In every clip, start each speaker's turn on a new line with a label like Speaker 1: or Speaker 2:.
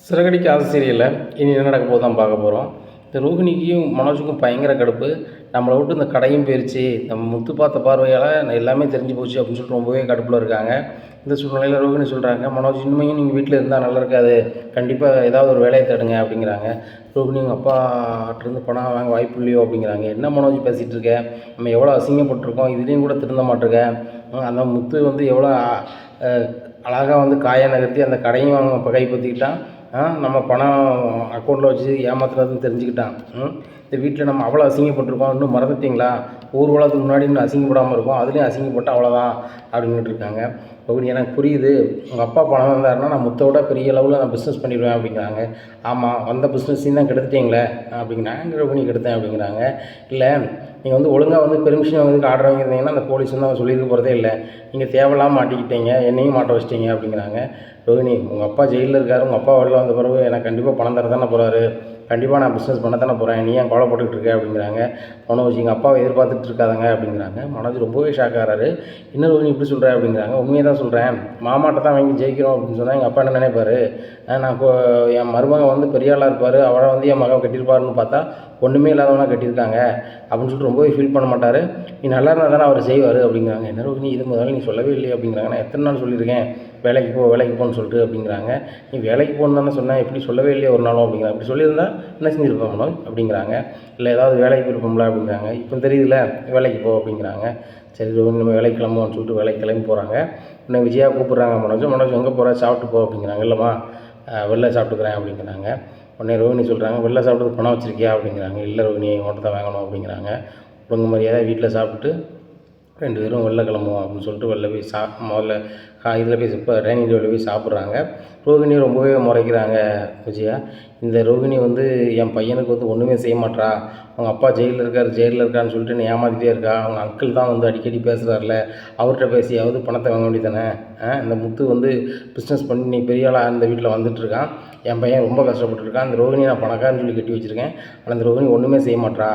Speaker 1: சிறகடிக்க ஆசை சீரியலில் இனி என்ன நடக்க போது தான் பார்க்க போகிறோம். இந்த ரோஹிணிக்கும் மனோஜுக்கும் பயங்கர கடுப்பு. நம்மளை விட்டு இந்த கடையும் போயிடுச்சு, நம்ம முத்து பார்த்த பார்வையால் எல்லாமே தெரிஞ்சு போச்சு அப்படின்னு சொல்லிட்டு ரொம்பவே கடுப்பில் இருக்காங்க. இந்த சூழ்நிலையில் ரோஹிணி சொல்கிறாங்க, மனோஜ் இன்னுமையும் நீங்கள் வீட்டில் இருந்தால் நல்லா இருக்காது, கண்டிப்பாக ஏதாவது ஒரு வேலையை தேடுங்க அப்படிங்கிறாங்க. ரோஹிணி உங்கள் அப்பாட்டிருந்து பணம் வாங்க வாய்ப்பு இல்லையோ அப்படிங்கிறாங்க. என்ன மனோஜ் பேசிகிட்டு இருக்க, நம்ம எவ்வளோ அசிங்கப்பட்டிருக்கோம், இதுலேயும் கூட திருந்த மாட்டிருக்க. அந்த முத்து வந்து எவ்வளோ அழகாக வந்து காயை நகர்த்தி அந்த கடையும் அவங்க இப்போ கைப்பற்றிக்கிட்டான். நம்ம பணம் அக்கௌண்ட்டில் வச்சு ஏமாத்துறதுன்னு தெரிஞ்சுக்கிட்டான். இந்த வீட்டில் நம்ம அவ்வளோ அசிங்கப்பட்டிருக்கோம், இன்னும் மறந்துட்டிங்களா, ஊர்வலத்துக்கு முன்னாடி இன்னும் அசிங்கப்படாமல் இருக்கும், அதுலேயும் அசிங்கப்பட்டு அவ்வளோதான் அப்படின்ட்டு இருக்காங்க. ரோஹிணி எனக்கு புரியுது, உங்கள் அப்பா பணம் வந்தாருன்னா நான் முத்தோட பெரிய லெவலில் நான் பிஸ்னஸ் பண்ணிடுவேன் அப்படிங்கிறாங்க. ஆமாம், வந்த பிஸ்னஸையும் தான் கெடுத்துட்டீங்களே அப்படிங்கிறாங்க. ரோஹிணி கெடுத்தேன் அப்படிங்கிறாங்க. இல்லை, நீங்கள் வந்து ஒழுங்காக வந்து பெர்மிஷன் வாங்குறதுக்கு ஆர்டர் வாங்கியிருந்தீங்கன்னா அந்த போலீஸ் வந்து அவங்க சொல்லியிருக்க போகிறதே இல்லை, நீங்கள் தேவையில்லாமல் மாட்டிக்கிட்டீங்க, என்னையும் மாட்ட வச்சிட்டீங்க அப்படிங்கிறாங்க. ரோஹிணி உங்கள் அப்பா ஜெயிலில் இருக்கார், உங்கள் அப்பா வெளில வந்த பிறகு எனக்கு கண்டிப்பாக பணம் தர தானே போகிறாரு, கண்டிப்பாக நான் பிஸ்னஸ் பண்ண தானே போகிறேன், நீ ஏன் கவலைப்பட்டுக்கிட்டு இருக்க அப்படிங்கிறாங்க. மனோஜ் எங்கள் அப்பாவை எதிர்பார்த்துட்டு இருக்காதாங்க அப்படிங்கிறாங்க. மனோஜ் ரொம்பவே ஷாக் ஆகிறாரு. என்ன ரோஹிணி இப்படி சொல்கிறேன் அப்படிங்கிறாங்க. உண்மையை தான் சொல்கிறேன், மாமாட்ட தான் வாங்கி ஜெயிக்கிறோம் அப்படின்னு சொன்னால் எங்கள் அப்பா என்ன நினைப்பார், நான் என் மருமகன் வந்து பெரிய ஆளாக இருப்பார், அவரை வந்து என் மகன் கட்டியிருப்பாருன்னு பார்த்தா ஒன்றுமே இல்லாதவனா கட்டியிருக்காங்க அப்படின்னு சொல்லிட்டு ரொம்பவே ஃபீல் பண்ண மாட்டார், நீ நல்லா இருந்தால் தானே அவர் செய்வார் அப்படிங்கிறாங்க. என்ன ரோஹிணி இது முதல்ல நீ சொல்லவே இல்லையே அப்படிங்கிறாங்க. நான் எத்தனை நாள் சொல்லியிருக்கேன் வேலைக்கு போன்னு சொல்லிட்டு அப்படிங்கிறாங்க. நீ வேலைக்கு போகணுன்னு தானே சொன்னேன், எப்படி சொல்லவே இல்லையே ஒரு நாளும் அப்படிங்கிறாங்க. அப்படி சொல்லியிருந்தா என்ன செஞ்சுருப்பேன் மனோஜ் அப்படிங்கிறாங்க. இல்லை ஏதாவது வேலைக்கு போயிருப்போம்ல அப்படிங்கிறாங்க. இப்போ தெரியுதுல வேலைக்கு போ அப்படிங்கிறாங்க. சரி நம்ம வேலைக்கு கிளம்புவோம்னு சொல்லிட்டு வேலைக்கு கிளம்பி போகிறாங்க. இன்னும் விஜயா கூப்பிட்றாங்க மனோஜ் எங்கே போகிற, சாப்பிட்டு போ அப்படிங்கிறாங்க. இல்லைம்மா வெளில சாப்பிட்டுக்கிறேன் அப்படிங்கிறாங்க. உடனே ரோஹிணி சொல்கிறாங்க, வெளில சாப்பிட்டு பணம் வச்சுருக்கியா அப்படிங்கிறாங்க. இல்லை ரோஹிணி உங்கள்கிட்ட தான் வாங்கணும் அப்படிங்கிறாங்க. ஒழுங்கு மரியாதை வீட்டில் சாப்பிட்டுட்டு 2 பேரும் வெளில கிளம்புவோம் அப்படின்னு சொல்லிட்டு வெளில போய் முதல்ல இதில் போய் இப்போ டைனிங் டேபிளில் போய் சாப்பிட்றாங்க. ரோஹிணி ரொம்பவே முறைக்கிறாங்க விஜயா. இந்த ரோஹிணி வந்து என் பையனுக்கு வந்து ஒன்றுமே செய்ய மாட்டா, அவங்க அப்பா ஜெயிலில் இருக்கான்னு சொல்லிட்டு நீ ஏமாற்றிட்டே இருக்கா, அவங்க அங்கிள் தான் வந்து அடிக்கடி பேசுகிறாருல, அவர்கிட்ட பேசியாவது பணத்தை வாங்க வேண்டியதானே. இந்த முத்து வந்து பிஸ்னஸ் பண்ணி நீ பெரிய ஆளாக இந்த வீட்டில் வந்துட்டுருக்கான், என் பையன் ரொம்ப கஷ்டப்பட்டுருக்கான், அந்த ரோஹிணி நான் பணக்காரன்னு சொல்லி கட்டி வச்சுருக்கேன், ஆனால் அந்த ரோஹிணி ஒன்றுமே செய்ய மாட்டா,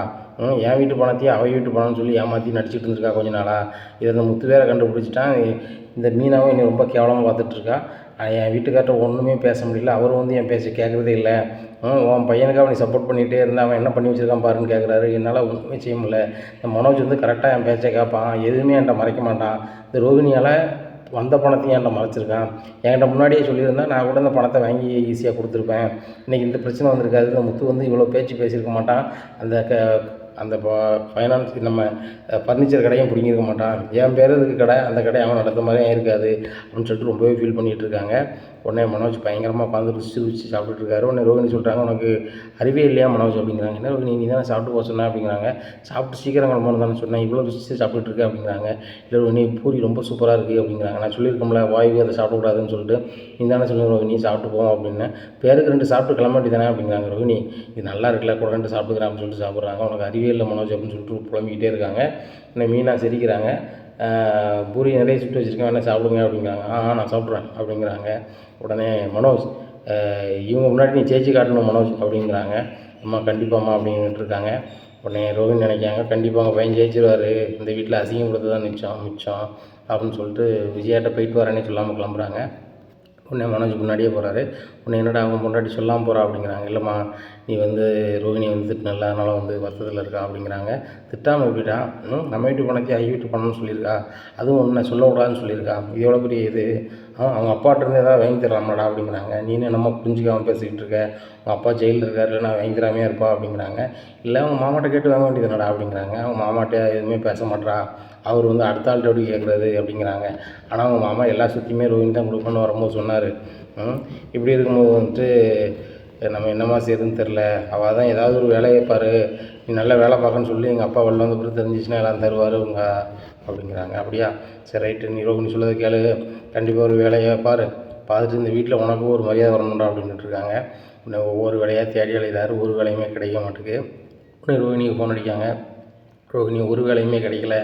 Speaker 1: என் வீட்டு பணத்தையும் அவள் வீட்டு பணம்னு சொல்லி ஏமாற்றி நடிச்சிட்டு இருந்திருக்கா கொஞ்ச நாளாக, இதை அந்த முத்து வேறு கண்டுபிடிச்சிட்டான், இந்த மீனாவும் என்னை ரொம்ப கேவலமாக பார்த்துட்ருக்கா, என் வீட்டுக்கார்ட்ட ஒன்றுமே பேச முடியல, அவரும் வந்து என் பேச்சை கேட்குறதே இல்லை, உன் பையனுக்கு அவனை சப்போர்ட் பண்ணிகிட்டே இருந்தால் அவன் என்ன பண்ணி வச்சுருக்கான் பாருன்னு கேட்குறாரு, என்னால் ஒன்றுமே செய்ய முடியல, இந்த மனோஜ் வந்து கரெக்டாக என் பேச்சை கேட்பான், எதுவுமே என்கிட்ட மறைக்க மாட்டான், இந்த ரோஹிணியால் வந்த பணத்தையும் என்கிட்ட மறைச்சிருக்கான், என்கிட்ட முன்னாடியே சொல்லியிருந்தா நான் கூட இந்த பணத்தை வாங்கி ஈஸியாக கொடுத்துருப்பேன், இன்றைக்கி இந்த பிரச்சனை வந்திருக்காது, இந்த முத்து வந்து இவ்வளோ பேச்சு பேசியிருக்க மாட்டான், அந்த ஃபைனான்ஸ் நம்ம ஃபர்னிச்சர் கடையும் பிடிங்கிருக்க மாட்டான், என் பேர் இருக்கு கடை, அந்த கடையை அவன் நடத்த மாதிரியே இருக்காது அப்படின்னு சொல்லிட்டு ரொம்பவே ஃபீல் பண்ணிகிட்டு இருக்காங்க. உடனே மனோஜ் பயங்கரமாக உட்காந்து ருசி சாப்பிட்டுட்டு இருக்காரு. உடனே ரோஹிணி சொல்கிறாங்க, உனக்கு அறிவே இல்லையா மனோஜ் அப்படிங்கிறாங்க. என்ன ரோஹிணி நீ தானே சாப்பிட்டு போக சொன்னேன் அப்படிங்கிறாங்க. சாப்பிட்டு சீக்கிரம் கிளம்பணும் தானே சொன்னேன், இவ்வளோ ருசி சாப்பிட்டுட்டு இருக்கேன் அப்படிங்கிறாங்க. இல்லை ரோஹிணி பூரி ரொம்ப சூப்பராக இருக்குது அப்படிங்கிறாங்க. நான் சொல்லியிருக்கோம்ல வாய்வு அதை சாப்பிடக்கூடாதுன்னு சொல்லிட்டு, நீ தானே சொல்லுங்க ரோஹிணி சாப்பிட்டு போவோம் அப்படின்னு, பேருக்கு 2 சாப்பிட்டு கிளம்ப வேண்டியதானே அப்படிங்கிறாங்க. ரோஹிணி இது நல்லா இருக்குல்ல, கூட 2 சாப்பிட்டுக்கிறேன் அப்படின்னு சொல்லிட்டு சாப்பிட்றாங்க. உனக்கு அறிவே இல்லை மனோஜ் அப்படின்னு சொல்லிட்டு புலம்பிக்கிட்டே இருக்காங்க. இன்னும் மீனா சிரிக்கிறாங்க. பூரி நிறைய சுட்டு வச்சுருக்கேன், வேணா சாப்பிடுங்க அப்படிங்கிறாங்க. நான் சாப்பிட்றேன் அப்படிங்கிறாங்க. உடனே மனோஜ் இவங்க முன்னாடி நீ ஜெயிச்சு காட்டணும் மனோஜ் அப்படிங்கிறாங்க. அம்மா கண்டிப்பாம்மா அப்படின்ட்டு இருக்காங்க. உடனே ரோஹிணி நினைக்காங்க, கண்டிப்பாக அவங்க பையன் ஜெயிச்சிருவார், இந்த வீட்டில் அசிங்கப்படுறது தான் மிச்சம் அப்படின்னு சொல்லிட்டு விஜயாட்ட போயிட்டு வரேன்னே சொல்லாமல் கிளம்புறாங்க. உடனே மனோஜ் முன்னாடியே போகிறாரு. உடனே என்னடா அவங்க முன்னாடி சொல்லாமல் போகிறா அப்படிங்கிறாங்க. இல்லைம்மா நீ வந்து ரோஹிணி வந்து திட்டினல, அதனால் வந்து வருத்தத்தில் இருக்கா அப்படிங்கிறாங்க. திட்டாமல் எப்படிடா, நம்ம வீட்டு பணத்தை ஐ வீட்டு பணம்னு சொல்லியிருக்கா, அதுவும் ஒன்று சொல்லக்கூடாதுன்னு சொல்லியிருக்கா, இது எவ்வளோ பெரிய இது, அவங்க அப்பாட்டிருந்து ஏதாவது வாங்கி தரலாமாடா அப்படிங்கிறாங்க. நீனு நம்ம புரிஞ்சுக்காமல் பேசிக்கிட்டு இருக்க, அவங்க அப்பா ஜெயிலில் இருக்கார், இல்லைனா வாங்கி தராமையாக இருப்பா அப்படிங்கிறாங்க. இல்லை அவங்க மாமாட்ட கேட்டு வாங்க வேண்டியதுனடா அப்படிங்கிறாங்க. அவங்க மாமாட்ட எதுவுமே பேச மாட்டா, அவர் வந்து அடுத்த ஆள்கிட்ட எப்படி கேட்குறது அப்படிங்கிறாங்க. ஆனால் அவங்க மாமா எல்லா சுற்றியுமே ரோஹிணி தான் கொடுப்பேன்னு வரும்போது சொன்னார். இப்படி இருக்கும்போது வந்துட்டு நம்ம என்னம்மா செய்யுதுன்னு தெரில, அவள் தான் ஏதாவது ஒரு வேலையை பாரு, நீ நல்ல வேலை பார்க்கன்னு சொல்லி எங்கள் அப்பா வெளில வந்த பிறகு தெரிஞ்சிச்சுன்னா எல்லாம் தருவார் உங்க அப்படிங்கிறாங்க. அப்படியா, சரி ரைட்டு, நீ ரோஹிணி சொல்லதை கேளு, கண்டிப்பாக ஒரு வேலையை பார்த்துட்டு இந்த வீட்டில் உனக்கும் ஒரு மரியாதை வரணும்டா அப்படின்ட்டு இருக்காங்க. ஒவ்வொரு வேலையாக தேடி அலைகிறாரு, ஒரு வேலையுமே கிடைக்க மாட்டேங்குது. உடனே ரோஹிணிக்கு ஃபோன் அடிக்காங்க. ரோஹிணி ஒரு வேலையுமே கிடைக்கல,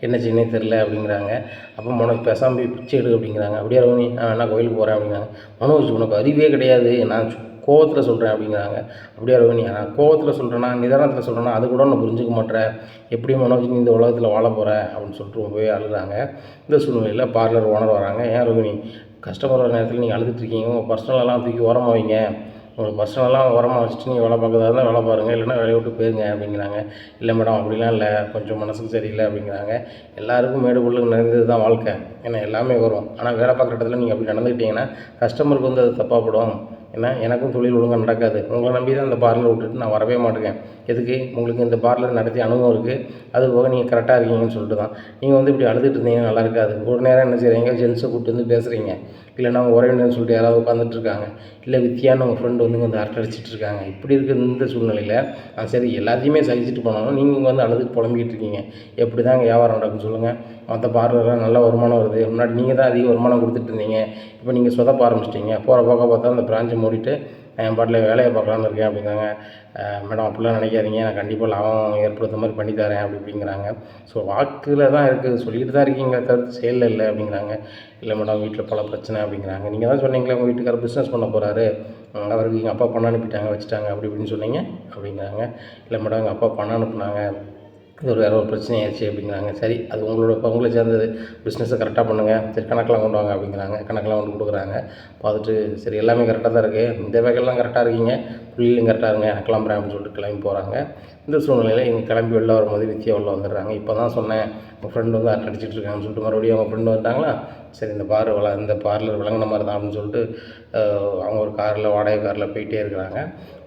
Speaker 1: என்ன செய்யனே தெரில அப்படிங்கிறாங்க. அப்போ மனோஜ் பேசாமல் போய் பிச்சை எடு அப்படிங்கிறாங்க. அப்படியே ரோஹிணி நான் என்ன கோயிலுக்கு போகிறேன் அப்படிங்கிறாங்க. மனோஜ் உனக்கு அறிவே கிடையாது, நான் கோவத்தில் சொல்கிறேன் அப்படிங்கிறாங்க. அப்படியே ரோஹிணி நான் கோவத்தில் சொல்கிறேன்னா நிதானத்தில் சொல்கிறேன்னா அது கூட நான் புரிஞ்சுக்க மாட்டேன், எப்படி மனோஜ் நீ இந்த உலகத்தில் வாழ போகிற அப்படின்னு சொல்லிட்டு ரொம்பவே அழுகிறாங்க. இந்த சூழ்நிலையில் பார்லர் ஓனர் வராங்க. ஏன் ரோஹிணி கஸ்டமர் வர நேரத்தில் நீங்கள் அழுதுட்டுருக்கீங்க, உங்கள் பர்சனலெல்லாம் தூக்கி ஓரமாக வைங்க, உங்களுக்கு பர்சனலாக ஓரமாக வச்சுட்டு நீங்கள் வேலை பார்க்குறதா இருந்தால் வேலை பாருங்கள், இல்லைன்னா வேலையை விட்டு போயிருங்க அப்படிங்கிறாங்க. இல்லை மேடம் அப்படிலாம் இல்லை, கொஞ்சம் மனசுக்கு சரியில்லை அப்படிங்கிறாங்க. எல்லாருக்கும் மேடு பள்ளம் நிறைந்தது தான் வாழ்க்கை, ஏன்னா எல்லாமே வரும். ஆனால் வேலை பார்க்குற இடத்துல நீங்கள் அப்படி நடந்துக்கிட்டிங்கன்னா கஸ்டமருக்கு வந்து அது தப்பாக படும். ஏன்னா எனக்கும் தொழில் ஒழுங்காக நடக்காது. உங்களை நம்பி தான் இந்த பார்லர் விட்டுட்டு நான் வரவே மாட்டேங்க. எதுக்கு? உங்களுக்கு இந்த பார்லர் நடத்தி அனுபவம் இருக்குது, அது போக நீங்கள் கரெக்டாக இருக்கீங்கன்னு சொல்லிட்டு தான். நீங்கள் வந்து இப்படி அழுதுட்டு இருந்தீங்கன்னா நல்லா இருக்காது. ஒரு நேரம் என்ன செய்கிறீங்க, ஜென்ஸை கூப்பிட்டு வந்து பேசுகிறீங்க, இல்லைன்னா அவங்க உறவினர்னு சொல்லிட்டு யாராவது உட்காந்துட்டு இருக்காங்க, இல்லை வித்தியான்னு உங்கள் ஃப்ரெண்டு வந்து அரட்டை அடிச்சிட்டு இருக்காங்க. இப்படி இருக்கிற இந்த சூழ்நிலையில் சரி எல்லாத்தையுமே சகிச்சுட்டு போனாலும் நீங்கள் வந்து அழுதுட்டு புலம்பிக்கிட்டு இருக்கீங்க. எப்படி தான் வியாபாரம் நடக்குன்னு சொல்லுங்கள்? மற்ற பார்லர்லாம் நல்ல வருமானம் வருது. முன்னாடி நீங்கள் தான் அதிக வருமானம் கொடுத்துட்டு இருந்தீங்க, இப்போ நீங்கள் சொதப்ப ஆரம்பிச்சிட்டிங்க. போகிற பக்கம் பார்த்தா அந்த பிரான்ச்சை மூடிட்டு என் பாட்டில் வேலையை பார்க்கலான்னு இருக்கேன் அப்படிங்கிறாங்க. மேடம் அப்படிலாம் நினைக்காதீங்க, நான் கண்டிப்பாக லாபம் ஏற்படுத்த மாதிரி பண்ணி தரேன் அப்படிங்கிறாங்க. ஸோ வாக்கில் தான் இருக்குது, சொல்லிட்டு தான் இருக்கீங்க தவிர்த்து செயலில் இல்லை அப்படிங்கிறாங்க. இல்லை மேடம் வீட்டில் பல பிரச்சனை அப்படிங்கிறாங்க. நீங்கள் தான் சொன்னீங்களே உங்கள் வீட்டுக்காரர் பிஸ்னஸ் பண்ண போகிறாரு, அவருக்கு எங்கள் அப்பா பணம் அனுப்பிட்டாங்க வச்சுட்டாங்க அப்படி இப்படின்னு சொன்னீங்க அப்படிங்கிறாங்க. இல்லை மேடம் எங்கள் அப்பா பணம் அனுப்புனாங்க, இது வேறு ஒரு பிரச்சனையாச்சு அப்படிங்கிறாங்க. சரி அது உங்களை சேர்ந்தது, பிஸ்னஸை கரெக்டாக பண்ணுங்கள், சரி கணக்கெலாம் கொண்டு வாங்க அப்படிங்கிறாங்க. கணக்கெலாம் கொண்டு கொடுக்குறாங்க. பார்த்துட்டு சரி எல்லாமே கரெக்டாக தான் இருக்குது, இந்த வகையெல்லாம் கரெக்டாக இருக்கீங்க, புள்ளியிலும் கரெக்டாக இருங்க, நான் கிளம்புறேன் அப்படின்னு சொல்லிட்டு கிளம்பி போகிறாங்க. இந்த சூழ்நிலையில் இங்கே கிளம்பி வெளில வரும்போது வித்தியா வெளில வந்துடுறாங்க. இப்போ தான் சொன்னேன் உங்கள் ஃப்ரெண்டு வந்து அரட்டை அடிச்சிட்டு இருக்காங்கன்னு சொல்லிட்டு மறுபடியும் அவங்க ஃப்ரெண்டு வந்துட்டாங்களா. சரி இந்த பார்லர் விளங்கின மாதிரி தான் அப்படின்னு சொல்லிட்டு அவங்க ஒரு காரில் வாடகை காரில் போயிட்டே இருக்கிறாங்க.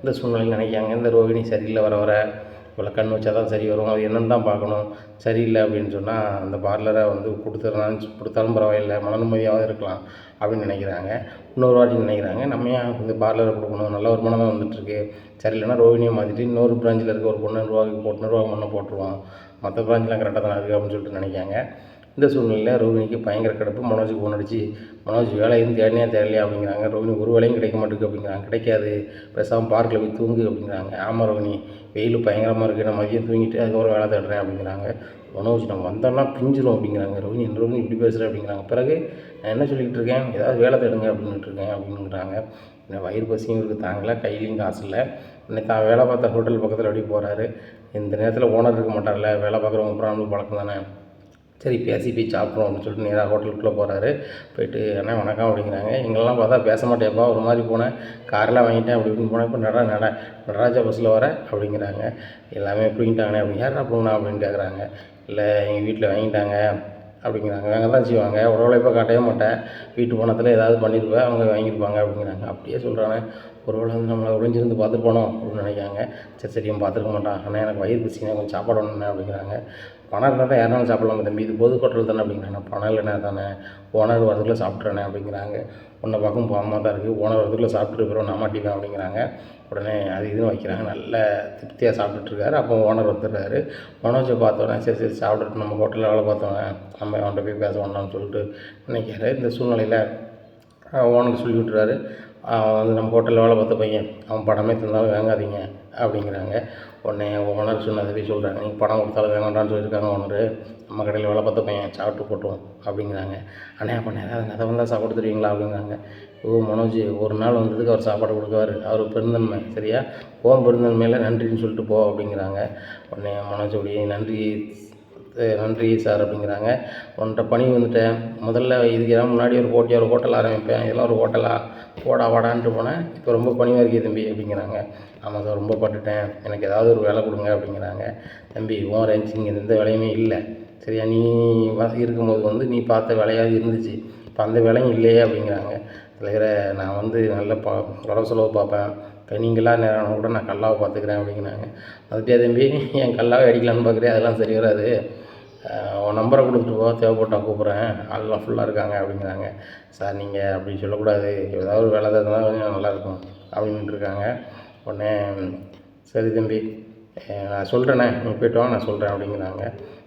Speaker 1: இந்த சூழ்நிலையில் நினைக்காங்க இந்த ரோகிணி சரியில்லை, வர வர இவ்வளோ கண் வச்சா தான் சரி வரும், அது என்னென்னு தான் பார்க்கணும். சரியில்லை அப்படின்னு சொன்னால் அந்த பார்லரை வந்து கொடுத்தாலும் பரவாயில்லை, மன நிம்மதியாவது இருக்கலாம் அப்படின்னு நினைக்கிறாங்க. இன்னொரு வாட்டி நினைக்கிறாங்க நம்ம ஏன் இந்த பார்லரை கொடுக்கணும், நல்ல வருமானம் தான் வந்துட்டுருக்கு, சரியில்லைன்னா ரோஹிணியை மாற்றிட்டு இன்னொரு பிரான்ச்சில் இருக்க ஒரு பொண்ணு நிர்வாகம் பண்ண போட்டுருவோம், மற்ற பிரான்ச்லாம் கரெக்டாக தான் இருக்குது அப்படின்னு சொல்லிட்டு நினைக்காங்க. இந்த சூழ்நிலையில் ரோஹிணிக்கு பயங்கர கடுப்பு. மனோஜுக்கு ஃபோன் அடிச்சு மனோஜ் வேலை இருந்து தேடலையா அப்படிங்கிறாங்க. ரோஹிணி ஒரு வேலையும் கிடைக்க மாட்டேங்குது அப்படிங்கிறாங்க. கிடைக்காது, பேசாமல் பார்க்கில் போய் தூங்கு அப்படிங்கிறாங்க. ஆமாம் ரோஹிணி வெயில் பயங்கரமாக இருக்குது, நான் மதியம் தூங்கிட்டு அதுக்கப்புறம் வேலை தேடுறேன் அப்படிங்கிறாங்க. மனோஜ் நம்ம வந்தோம்னா பிஞ்சிரும் அப்படிங்கிறாங்க. ரோஹிணி இப்படி பேசுகிறேன் அப்படிங்கிறாங்க. பிறகு நான் என்ன சொல்லிக்கிட்டு இருக்கேன், ஏதாவது வேலை தேடுங்க அப்படின்ட்டு இருக்கேன் அப்படிங்கிறாங்க. வயிறு பசியும் இருக்குது தாங்கலை, கையிலையும் காசு இல்லை. இன்னைக்கு தான் வேலை பார்த்த ஹோட்டல் பக்கத்தில் அப்படி போகிறாரு. இந்த நேரத்தில் ஓனர் இருக்க மாட்டார்ல, வேலை பார்க்குறவங்க அப்புறம் நம்மளுக்கு பழக்கம் தானே, சரி பேசி போய் சாப்பிட்றோம் அப்படின்னு சொல்லிட்டு நேராக ஹோட்டலுக்குள்ளே போகிறாரு. போய்ட்டு அண்ணா வணக்கம் அப்படிங்கிறாங்க. எங்களெல்லாம் பார்த்தா பேச மாட்டேப்பா, ஒரு மாதிரி போனேன், காரெலாம் வாங்கிட்டேன் அப்படி இப்படின்னு போனேன், இப்போ நடராஜா பஸ்ஸில் வரேன் அப்படிங்கிறாங்க. எல்லாமே பிடிங்கிட்டாங்கண்ணே அப்படி. யாரா போங்கண்ணா அப்படின்னு கேட்குறாங்க. இல்லை எங்கள் வீட்டில் வாங்கிட்டாங்க அப்படிங்கிறாங்க. வாங்க தான் செய்வாங்க, உடவுழைப்பை காட்டவே மாட்டேன், வீட்டு பணத்தில் ஏதாவது பண்ணியிருப்பேன், அவங்க வாங்கியிருப்பாங்க அப்படிங்கிறாங்க. அப்படியே சொல்கிறாங்க. ஒரு வேளை வந்து நம்மளை ஒளிஞ்சிருந்து பார்த்துட்டு போனோம் அப்படின்னு நினைக்காங்க. சரி அவன் பார்த்துருக்க மாட்டான், ஆனால் எனக்கு வயிறு பசிங்க, கொஞ்சம் சாப்பாடு ஒன்றுண்ணே அப்படிங்கிறாங்க. பணம் இருந்தால் தான் யாருனாலும் சாப்பிடலாம் தம்பி, இது பொது ஹோட்டல் தானே அப்படிங்கிறாங்க. பணம் இல்லைண்ணே தானே, ஓனர் வரதுக்குள்ளே சாப்பிட்றேனே அப்படிங்கிறாங்க. உன்னை பார்க்கும் பாவமாக தான் இருக்குது, ஓனர் வரதுக்குள்ளே சாப்பிட்டு போகிறோம் நான் மாட்டிப்பேன் அப்படிங்கிறாங்க. உடனே அது இதுன்னு வைக்கிறாங்க. நல்ல திருப்தியாக சாப்பிட்டுட்ருக்காரு. அப்போ ஓனர் வந்துடுறாரு. மனோஜை பார்த்தோன்னே சரி சாப்பிட்டுட்டு நம்ம ஹோட்டலில் வேலை பார்த்தோன்னே நம்ம அவன்கிட்ட போய் பேச வேண்டாம்னு சொல்லிட்டு நினைக்கிறாரு. இந்த சூழ்நிலையில் ஓனருக்கு சொல்லி விட்டுறாரு, வந்து நம்ம ஹோட்டலில் வேலை பார்த்த பையன், அவன் பணமே தந்தாலும் வாங்காதீங்க அப்படிங்கிறாங்க. உடனே ஓனர் சொன்னதை போய் சொல்கிறாங்க, நீங்கள் பணம் கொடுத்தாலும் வேண்டாம்னு சொல்லியிருக்காங்க ஓனரு, நம்ம கடையில் வேலை பார்த்த பையன் சாப்பிட்டு போட்டோம் அப்படிங்கிறாங்க. அண்ணே அப்போ நேரம் வந்தால் சாப்பாடு தருவீங்களா அப்படிங்கிறாங்க. ஓ மனோஜ் ஒரு நாள் வந்ததுக்கு அவர் சாப்பாடு கொடுக்குவார், அவர் பெருந்தன்மை சரியா, பெருந்தன்மையில் நன்றின்னு சொல்லிட்டு போ அப்படிங்கிறாங்க. உடனே மனோஜ் அப்படியே நன்றி சார் அப்படிங்கிறாங்க. உன்கிட்ட பணி வந்துட்டேன், முதல்ல இதுக்கு எதாவது முன்னாடி ஒரு ஹோட்டல் ஆரம்பிப்பேன், இதெல்லாம் ஒரு ஹோட்டலா, வாடான்ட்டு போனேன், இப்போ ரொம்ப பணிவாக இருக்கே தம்பி அப்படிங்கிறாங்க. ஆமாம் சார் ரொம்ப பட்டுட்டேன், எனக்கு ஏதாவது ஒரு வேலை கொடுங்க அப்படிங்கிறாங்க. தம்பி உன் ரேஞ்ச் இங்கே எந்த வேலையுமே இல்லை சரியா, நீ இருக்கும்போது வந்து நீ பார்த்த வேலையாவது இருந்துச்சு, இப்போ அந்த வேலையும் இல்லையே அப்படிங்கிறாங்க. தலைவரை நான் வந்து நல்ல வரவு செலவு பார்ப்பேன், நீங்களாக நேரம் கூட நான் கல்லாவை பார்த்துக்கிறேன் அப்படிங்கிறாங்க. அதுக்கே தம்பி என் கல்லாவை அடிக்கலான்னு பார்க்குறேன், அதெல்லாம் சரி வராது, உன் நம்பரை கொடுத்துட்டு போ, தேவைப்பட்டால் கூப்பிட்றேன், ஆள்லாம் ஃபுல்லாக இருக்காங்க அப்படிங்கிறாங்க. சார் நீங்கள் அப்படி சொல்லக்கூடாது, ஏதாவது ஒரு வேலை தான் கொஞ்சம் நல்லாயிருக்கும் அப்படின்ட்டு இருக்காங்க. உடனே சரி தம்பி நான் சொல்கிறேண்ணே, நீங்கள் போய்ட்டு வாங்க நான் சொல்கிறேன் அப்படிங்கிறாங்க.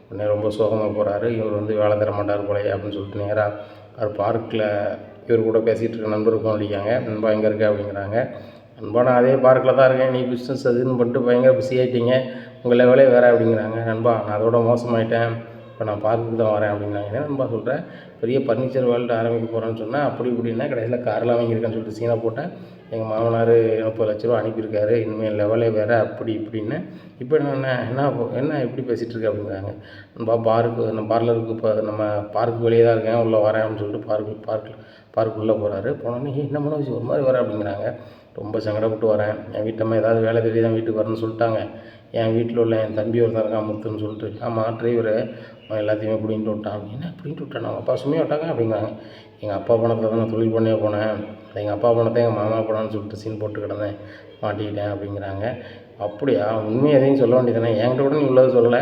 Speaker 1: உடனே ரொம்ப சோகமாக போகிறாரு. இவர் வந்து வேலை தர மாட்டார் போலையே அப்படின்னு சொல்லிட்டு நேராக அவர் பார்க்கில் இவர் கூட பேசிகிட்டு இருக்க நண்பருக்கு அடிக்காங்க. நண்பா எங்கே இருக்க அப்படிங்கிறாங்க. நண்பா நான் அதே பார்க்கில் தான் இருக்கேன், நீ பிஸ்னஸ் அதுன்னு பண்ணிட்டு பயங்கர பிஸி ஆகிட்டீங்க, உங்கள் லெவலே வேறு அப்படிங்கிறாங்க. நண்பா நான் அதோட மோசமாயிட்டேன், இப்போ நான் பார்க்குக்கு தான் வரேன் அப்படிங்கிறாங்க. என்ன நண்பா சொல்கிறேன், பெரிய ஃபர்னிச்சர் வேல்டு ஆரம்பிக்க போகிறேன்னு சொன்னால் அப்படி இப்படின்னா கடைசியில் காரெலாம் வாங்கியிருக்கேன்னு சொல்லிட்டு சீனை போட்டேன். எங்கள் மாமனார் 30 லட்ச ரூபா அனுப்பியிருக்காரு, இனிமேல் லெவலே வேறு அப்படி இப்படின்னு. இப்போ என்ன எப்படி பேசிகிட்டு இருக்கு அப்படிங்கிறாங்க. நண்பா பார்லருக்கு இப்போ நம்ம பார்க்கு வெளியே தான் இருக்கேன், உள்ளே வரேன் அப்படின்னு சொல்லிட்டு பார்க்குள்ளே போகிறாரு. போனோடனே என்ன மனோஜ் ஒரு மாதிரி வர அப்படிங்கிறாங்க. ரொம்ப சங்கடப்பட்டு வரேன். என் வீட்டம்மா ஏதாவது வேலை தேடி தான் வீட்டுக்கு வரணும்னு சொல்லிட்டாங்க. என் வீட்டில் உள்ள என் தம்பி ஒருத்தன் இருக்கான் முத்துன்னு சொல்லிட்டு, ஆமாம் டிரைவரு, அவன் எல்லாத்தையுமே பிடிங்கிட்டு விட்டான். என்ன பிடிங்கிட்டு விட்டானா? அவங்க அப்பா சும்மையாக விட்டாங்க அப்படிங்கிறாங்க. எங்கள் அப்பா பணத்தில் தான் நான் தொழில் பண்ணே போனேன். எங்கள் அப்பா பணத்தை எங்கள் மாமா பணம்னு சொல்லிட்டு சீன் போட்டு கிடந்தேன், மாட்டிக்கிட்டேன் அப்படிங்கிறாங்க. அப்படியா? உண்மையை எதையும் சொல்ல வேண்டியதானே, என்கிட்ட கூட நீ உள்ளது சொல்லலை.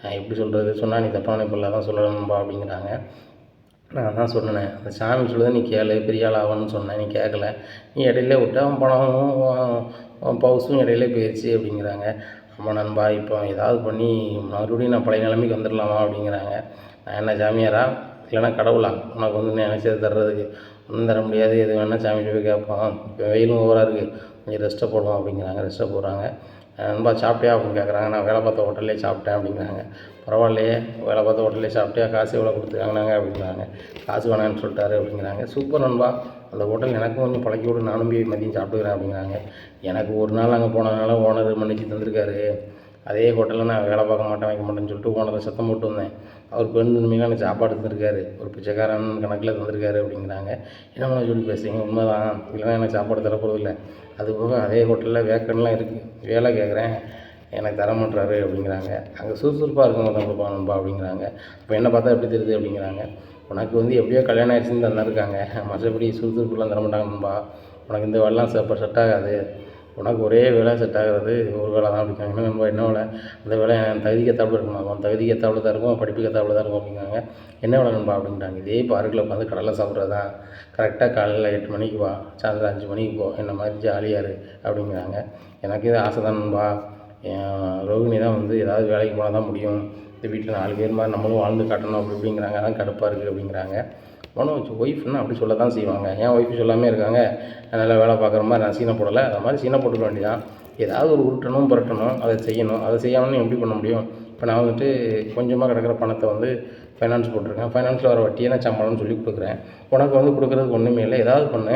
Speaker 1: நான் எப்படி சொல்கிறது, சொன்னால் நீ தப்பான பிள்ளை தான் சொல்லணும்பா அப்படிங்கிறாங்க. நான் தான் சொன்னேன், அந்த சாமி சொல்லுது நீ கேளு, பெரிய ஆள் ஆகணும்னு சொன்னேன், நீ கேட்கல. நீ இடையிலே விட்டு அவன் பணமும் பவுஸும் இடையிலே போயிடுச்சு அப்படிங்கிறாங்க. ஆமாம் நண்பா, இப்போ ஏதாவது பண்ணி மறுபடியும் நான் பழைய நிலைமைக்கு வந்துடலாமா அப்படிங்கிறாங்க. நான் என்ன சாமியாரா இல்லைனா கடவுளா உனக்கு வந்து நினச்சது தர்றதுக்கு? ஒன்றும் தர முடியாது, எது வேணால் சாமிகிட்ட போய் கேட்போம். இப்போ வெயிலும் ஓவராக இருக்குது, கொஞ்சம் ரெஸ்ட்டை போடுவோம் அப்படிங்கிறாங்க. ரெஸ்ட்டை போடுறாங்க. நண்பா சாப்பிட்டியா அப்படின்னு கேட்குறாங்க. நான் வேலை பார்த்த ஹோட்டல்லே சாப்பிட்டேன் அப்படிங்கிறாங்க. பரவாயில்லையே, வேலை பார்த்த ஹோட்டல்லே சாப்பிட்டியா, காசு எவ்வளோ கொடுத்துருக்காங்கனாங்க அப்படிங்கிறாங்க. காசு வேணான்னு சொல்லிட்டாரு அப்படிங்கிறாங்க. சூப்பர் நண்பா, அந்த ஹோட்டல் எனக்கும் கொஞ்சம் பழக்கி விடு, நானும் போய் மதியம் சாப்பிட்டுக்கிறேன் அப்படிங்கிறாங்க. எனக்கு ஒரு நாள் அங்கே போனதுனால ஓனர் மன்னிச்சு தந்திருக்காரு. அதே ஹோட்டலில் நான் வேலை பார்க்க மாட்டேன், வைக்க மாட்டேன்னு சொல்லிட்டு ஓனரை சத்தம் போட்டு வந்தேன். அவர் பெருந்தன்மையாக எனக்கு சாப்பாடு தந்திருக்காரு, ஒரு பிச்சைக்காரன் கணக்கில் தந்திருக்காரு அப்படிங்கிறாங்க. என்ன சொல்லி பேசுகிறீங்க? உண்மைதான், இல்லைனா எனக்கு சாப்பாடு தரப்போறதில்லை. அதுபோக அதே ஹோட்டலில் வேக்கன்லாம் இருக்குது, வேலை கேட்குறேன், எனக்கு தர மாட்டுறாரு அப்படிங்கிறாங்க. அங்கே சுறுசுறுப்பாக இருக்கவங்க தான் கொடுப்பாங்க நண்பா அப்படிங்கிறாங்க. அப்போ என்ன பார்த்தா எப்படி தெரியுது அப்படிங்கிறாங்க. உனக்கு வந்து எப்படியோ கல்யாணம் ஆயிடுச்சுன்னு தான் இருக்காங்க, மற்றபடி சுறுசுறுப்புலாம் தரமாட்டாங்க நண்பா. உனக்கு இந்த வேலைலாம் செட் ஆகாது, உனக்கு ஒரே வேலை செட் ஆகிறது ஒரு வேலை தான் அப்படிங்கிறாங்க. என்ன நண்பா, என்ன வேலை? அந்த வேலை என் தகுதிக்கு ஏற்றாப்புல இருக்கணும், அவன் தகுதிக்கு ஏற்றாப்புல தான் இருக்கும், படிப்புக்கு ஏற்றாப்புல தான் இருக்கும் அப்படிங்கிறாங்க. என்ன வேலை நண்பா அப்படிங்கிறாங்க. இதே பார்க்கில் உட்காந்து கடலை சாப்பிட்றது தான், கரெக்டாக காலையில் 8 மணிக்கு வா, சாயந்தரம் 5 மணிக்கு போ, என்ன மாதிரி ஜாலியாக இரு அப்படிங்கிறாங்க. எனக்கு இது ஆசை தான் நண்பா, என் ரோகிணி தான் வந்து ஏதாவது வேலைக்கு போனால் தான் முடியும், இந்த வீட்டில் 4 பேர் மாதிரி நம்மளும் வாழ்ந்து காட்டணும் அப்படி இப்படிங்கிறாங்க. அதான் கடுப்பாக இருக்குது அப்படிங்கிறாங்க. மனோஜ் ஒய்ஃப்னா அப்படி சொல்ல தான் செய்வாங்க, ஏன் ஒய்ஃபு சொல்லாமே இருக்காங்க, நல்லா வேலை பார்க்குற மாதிரி நான் சீனை போடலை, அது மாதிரி சீனை போட்டுக்க வேண்டியதான். ஏதாவது ஒரு உருட்டணும் புரட்டணும், அதை செய்யணும், அதை செய்யாமலும் எப்படி பண்ண முடியும்? இப்போ நான் வந்துட்டு கொஞ்சமாக கிடக்கிற பணத்தை வந்து ஃபைனான்ஸ் போட்டிருக்கேன், ஃபைனான்ஸில் வர வட்டியை நான் சம்பளம்னு சொல்லி கொடுக்குறேன், உனக்கு வந்து கொடுக்குறதுக்கு ஒன்றுமே இல்லை, ஏதாவது பண்ணு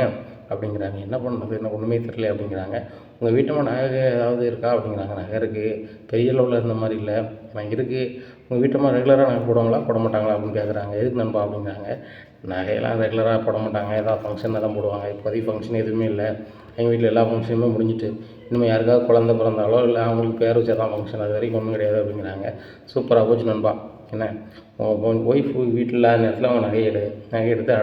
Speaker 1: அப்படிங்கிறாங்க. என்ன பண்ணுறது, எனக்கு ஒன்றுமே தெரியல அப்படிங்கிறாங்க. உங்கள் வீட்டம்மா நகை ஏதாவது இருக்கா அப்படிங்கிறாங்க. நகை இருக்குது, பெரிய அளவில் இருந்த மாதிரி இல்லை, நான் இருக்குது. உங்கள் வீட்டம்மா ரெகுலராக நகை போடுவாங்களா போட மாட்டாங்களா அப்படின்னு கேட்குறாங்க. எதுக்கு நண்பா அப்படிங்கிறாங்க. நகையெல்லாம் ரெகுலராக போட மாட்டாங்க, ஏதாவது ஃபங்க்ஷனில் தான் போடுவாங்க, இப்போதைக்கு ஃபங்க்ஷன் எதுவுமே இல்லை, எங்கள் வீட்டில் எல்லா ஃபங்க்ஷனுமே முடிஞ்சிட்டு, இனிமேல் யாருக்காவது குழந்த பிறந்தாலோ இல்லை அவங்களுக்கு பேர் வச்சா தான் ஃபங்க்ஷன், அது வரைக்கும் ஒன்றும் கிடையாது அப்படிங்கிறாங்க. சூப்பராக போச்சு நண்பா. என்ன உங்கள் ஒய்ஃபு வீட்டில் நேரத்தில் அவங்க நகை எடுத்து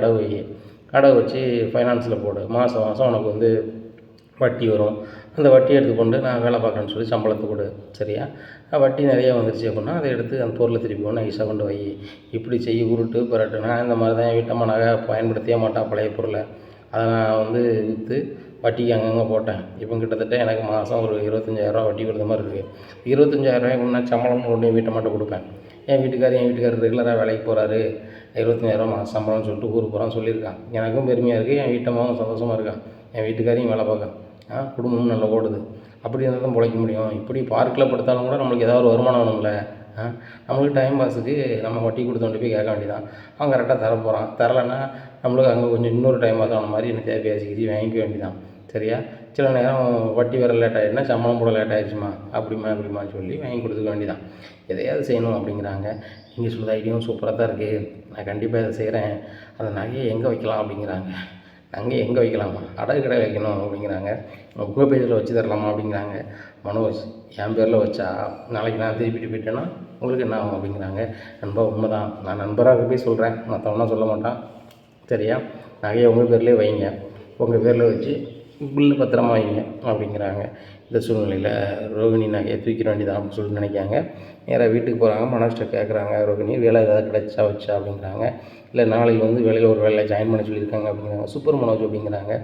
Speaker 1: அடவு வச்சு ஃபைனான்ஸில் போடு, மாதம் மாதம் உனக்கு வந்து வட்டி வரும், அந்த வட்டியை எடுத்துக்கொண்டு நான் வேலை பார்க்குறேன்னு சொல்லி சம்பளத்தை கொடு, சரியா? வட்டி நிறையா வந்துருச்சு அப்படின்னா அதை எடுத்து அந்த பொருளை திருப்பி ஒன்று நைஸாக கொண்டு வை, இப்படி செய்ய உருட்டு புரட்டு. நான் இந்த மாதிரி தான் என் வீட்டம்மா நகை பயன்படுத்தவே மாட்டான், பழைய பொருளை அதை நான் வந்து விற்று வட்டிக்கு அங்கங்கே போட்டேன். இப்போ கிட்டத்தட்ட எனக்கு மாதம் ஒரு 25,000 வட்டி கொடுத்த மாதிரி இருக்குது. 25,000 நான் சம்பளம் கொண்டு என் வீட்டை கொடுப்பேன். என் வீட்டுக்காரர் ரெகுலராக வேலைக்கு போகிறாரு, 25,000 மாதம் சம்பளம்னு சொல்லிட்டு ஊருக்கு போகிறான்னு சொல்லியிருக்கான். எனக்கும் பெருமையாக இருக்குது, என் வீட்டம்மாவும் சந்தோஷமாக இருக்கான், என் வீட்டுக்காரையும் வேலை பார்க்க, குடும்பமும் நல்லா ஓடுது. அப்படி இருந்தால் தான் பிழைக்க முடியும். இப்படி பார்க்கில் படுத்தாலும் கூட நம்மளுக்கு ஏதாவது ஒரு வருமானம் வேணும்ல. நம்மளுக்கு டைம் பாஸுக்கு நம்ம வட்டி கொடுத்து கொண்டு போய் கேட்க வேண்டியதான், அவன் கரெக்டாக தரப்போகிறான். தரலைன்னா நம்மளுக்கு அங்கே கொஞ்சம் இன்னொரு டைம் பாஸ் ஆன மாதிரி என்ன தேவையாசிக்கிச்சு வாங்கிக்க வேண்டியதான், சரியா? சில நேரம் வட்டி வர லேட் ஆகிடுச்சுன்னா சம்பளம் போட லேட் ஆகிடுச்சுமா அப்படிமான்னு சொல்லி வாங்கி கொடுத்துக்க வேண்டியதான். எதையாவது செய்யணும் அப்படிங்கிறாங்க. நீங்கள் சொல்கிற ஐடியாவும் சூப்பராக தான் இருக்குது, நான் கண்டிப்பாக இதை செய்கிறேன். அந்த நகையை எங்கே வைக்கலாம் அப்படிங்கிறாங்க. நகையை எங்கே வைக்கலாமா? அடகு கடை வைக்கணும் அப்படிங்கிறாங்க. உங்கள் பேரில் வச்சு தரலாமா அப்படிங்கிறாங்க. மனோஜ், என் பேரில் வச்சா நாளைக்கு நான் திருப்பிட்டு போயிட்டேன்னா உங்களுக்கு என்ன ஆகும் அப்படிங்கிறாங்க. நண்பா உண்மை தான், நான் நண்பராக போய் சொல்கிறேன், மற்றவனா சொல்ல மாட்டான், சரியா? நகையை உங்கள் பேர்லேயே வைங்க, உங்கள் பேரில் வச்சு பில்லு பத்திரமா வைங்க அப்படிங்கிறாங்க. இந்த சூழ்நிலையில் ரோகிணி நகையை தூக்கிட வேண்டியதான் அப்படின்னு சொல்லிட்டு நினைக்காங்க. நேராக வீட்டுக்கு போகிறாங்க. மனோஜ்கிட்ட கேட்குறாங்க, ரோகிணி வேலை ஏதாவது கிடைச்சா வச்சா அப்படிங்கிறாங்க. இல்லை நாளைக்கு வந்து வேலையில் ஒரு வேலையில் ஜாயின் பண்ண சொல்லியிருக்காங்க அப்படிங்கிறாங்க. சூப்பர் மனோஜ் அப்படிங்கிறாங்க.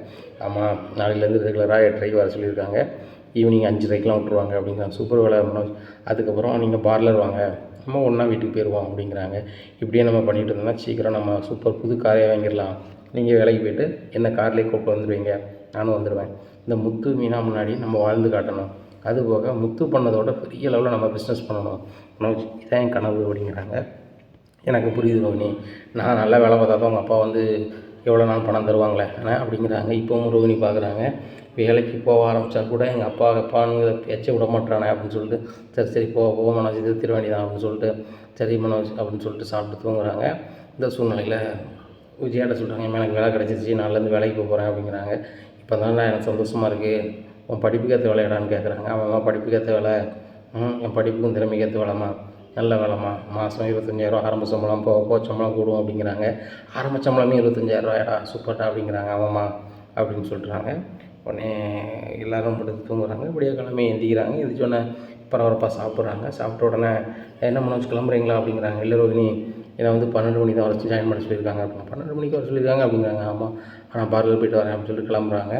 Speaker 1: ஆமாம், நாளையிலேருந்து ரெகுலராக 8:30 வர சொல்லியிருக்காங்க, ஈவினிங் 5:30 விட்ருவாங்க அப்படிங்கிறாங்க. சூப்பர் வேலை மனோஜ். அதுக்கப்புறம் நீங்கள் பார்லர் வாங்க, நம்ம ஒன்றா வீட்டுக்கு போயிடுவோம் அப்படிங்கிறாங்க. இப்படியே நம்ம பண்ணிகிட்டு இருந்தோம்னா சீக்கிரம் நம்ம சூப்பர் புது காரே வாங்கிடலாம். நீங்கள் வேலைக்கு போய்ட்டு என்ன கார்லேயே கூப்பிட்டு வந்துடுவீங்க, நானும் வந்துடுவேன். இந்த முத்து மீனா முன்னாடி நம்ம வாழ்ந்து காட்டணும். அதுபோக முத்து பண்ணதோட பெரிய லெவலில் நம்ம பிஸ்னஸ் பண்ணணும் மனோஜ், இதான் என் கனவு அப்படிங்கிறாங்க. எனக்கு புரியுது ரோகிணி, நான் நல்லா வேலை பார்த்தா தான் உங்கள் அப்பா வந்து எவ்வளோ நாள் பணம் தருவாங்களே அப்படிங்கிறாங்க. இப்போவும் ரோகிணி பார்க்குறாங்க. வேலைக்கு போக ஆரம்பித்தா கூட எங்கள் அப்பாங்கிற பேச்சை விட மாட்டானே அப்படின்னு சொல்லிட்டு சரி போக மனோஜ் இது திருவேண்டிதான் அப்படின்னு சொல்லிட்டு சரி மனோஜ் அப்படின்னு சொல்லிட்டு சாப்பிட்டு தூங்குறாங்க. இந்த சூழ்நிலையில் விஜயாட்ட சொல்கிறாங்க, எனக்கு வேலை கிடச்சிருச்சு, நாளிலேருந்து வேலைக்கு போக போகிறேன் அப்படிங்கிறாங்க. இப்போ தானே எனக்கு சந்தோஷமாக இருக்குது, உன் படிப்புக்கு ஏற்ற வேலையாடான்னு கேட்குறாங்க. அவன் படிப்புக்கு ஏற்ற வேலை, என் படிப்புக்கும் திறமைக்கு ஏற்ற வேலைம்மா, நல்ல வேலைம்மா, மாதம் 25,000 ஆரம்ப சம்பளம், போக சம்பளம் கூடும் அப்படிங்கிறாங்க. ஆரம்ப சம்பளமே 25,000 சூப்பர்டா அப்படிங்கிறாங்க. ஆமாம்மா அப்படின்னு சொல்கிறாங்க. உடனே எல்லோரும் படுத்து தூங்குறாங்க. விடிய கிழமை எந்திக்கிறாங்க. எந்திரிச்சோடனே பரபரப்பாக சாப்பிட்றாங்க. சாப்பிட்ட உடனே என்ன மனோஜ் கிளம்புறீங்களா அப்படிங்கிறாங்க. இல்லை ரோகிணி, என்னை 12 மணிக்கு தான் வர ஜாயின் பண்ண சொல்லியிருக்காங்க அப்படின்னு. 12 மணிக்கு வர சொல்லியிருக்காங்க அப்படிங்கிறாங்க. ஆமாம், நான் பார்லர் போய்ட்டு வரேன் அப்படின்னு சொல்லிட்டு கிளம்புறாங்க.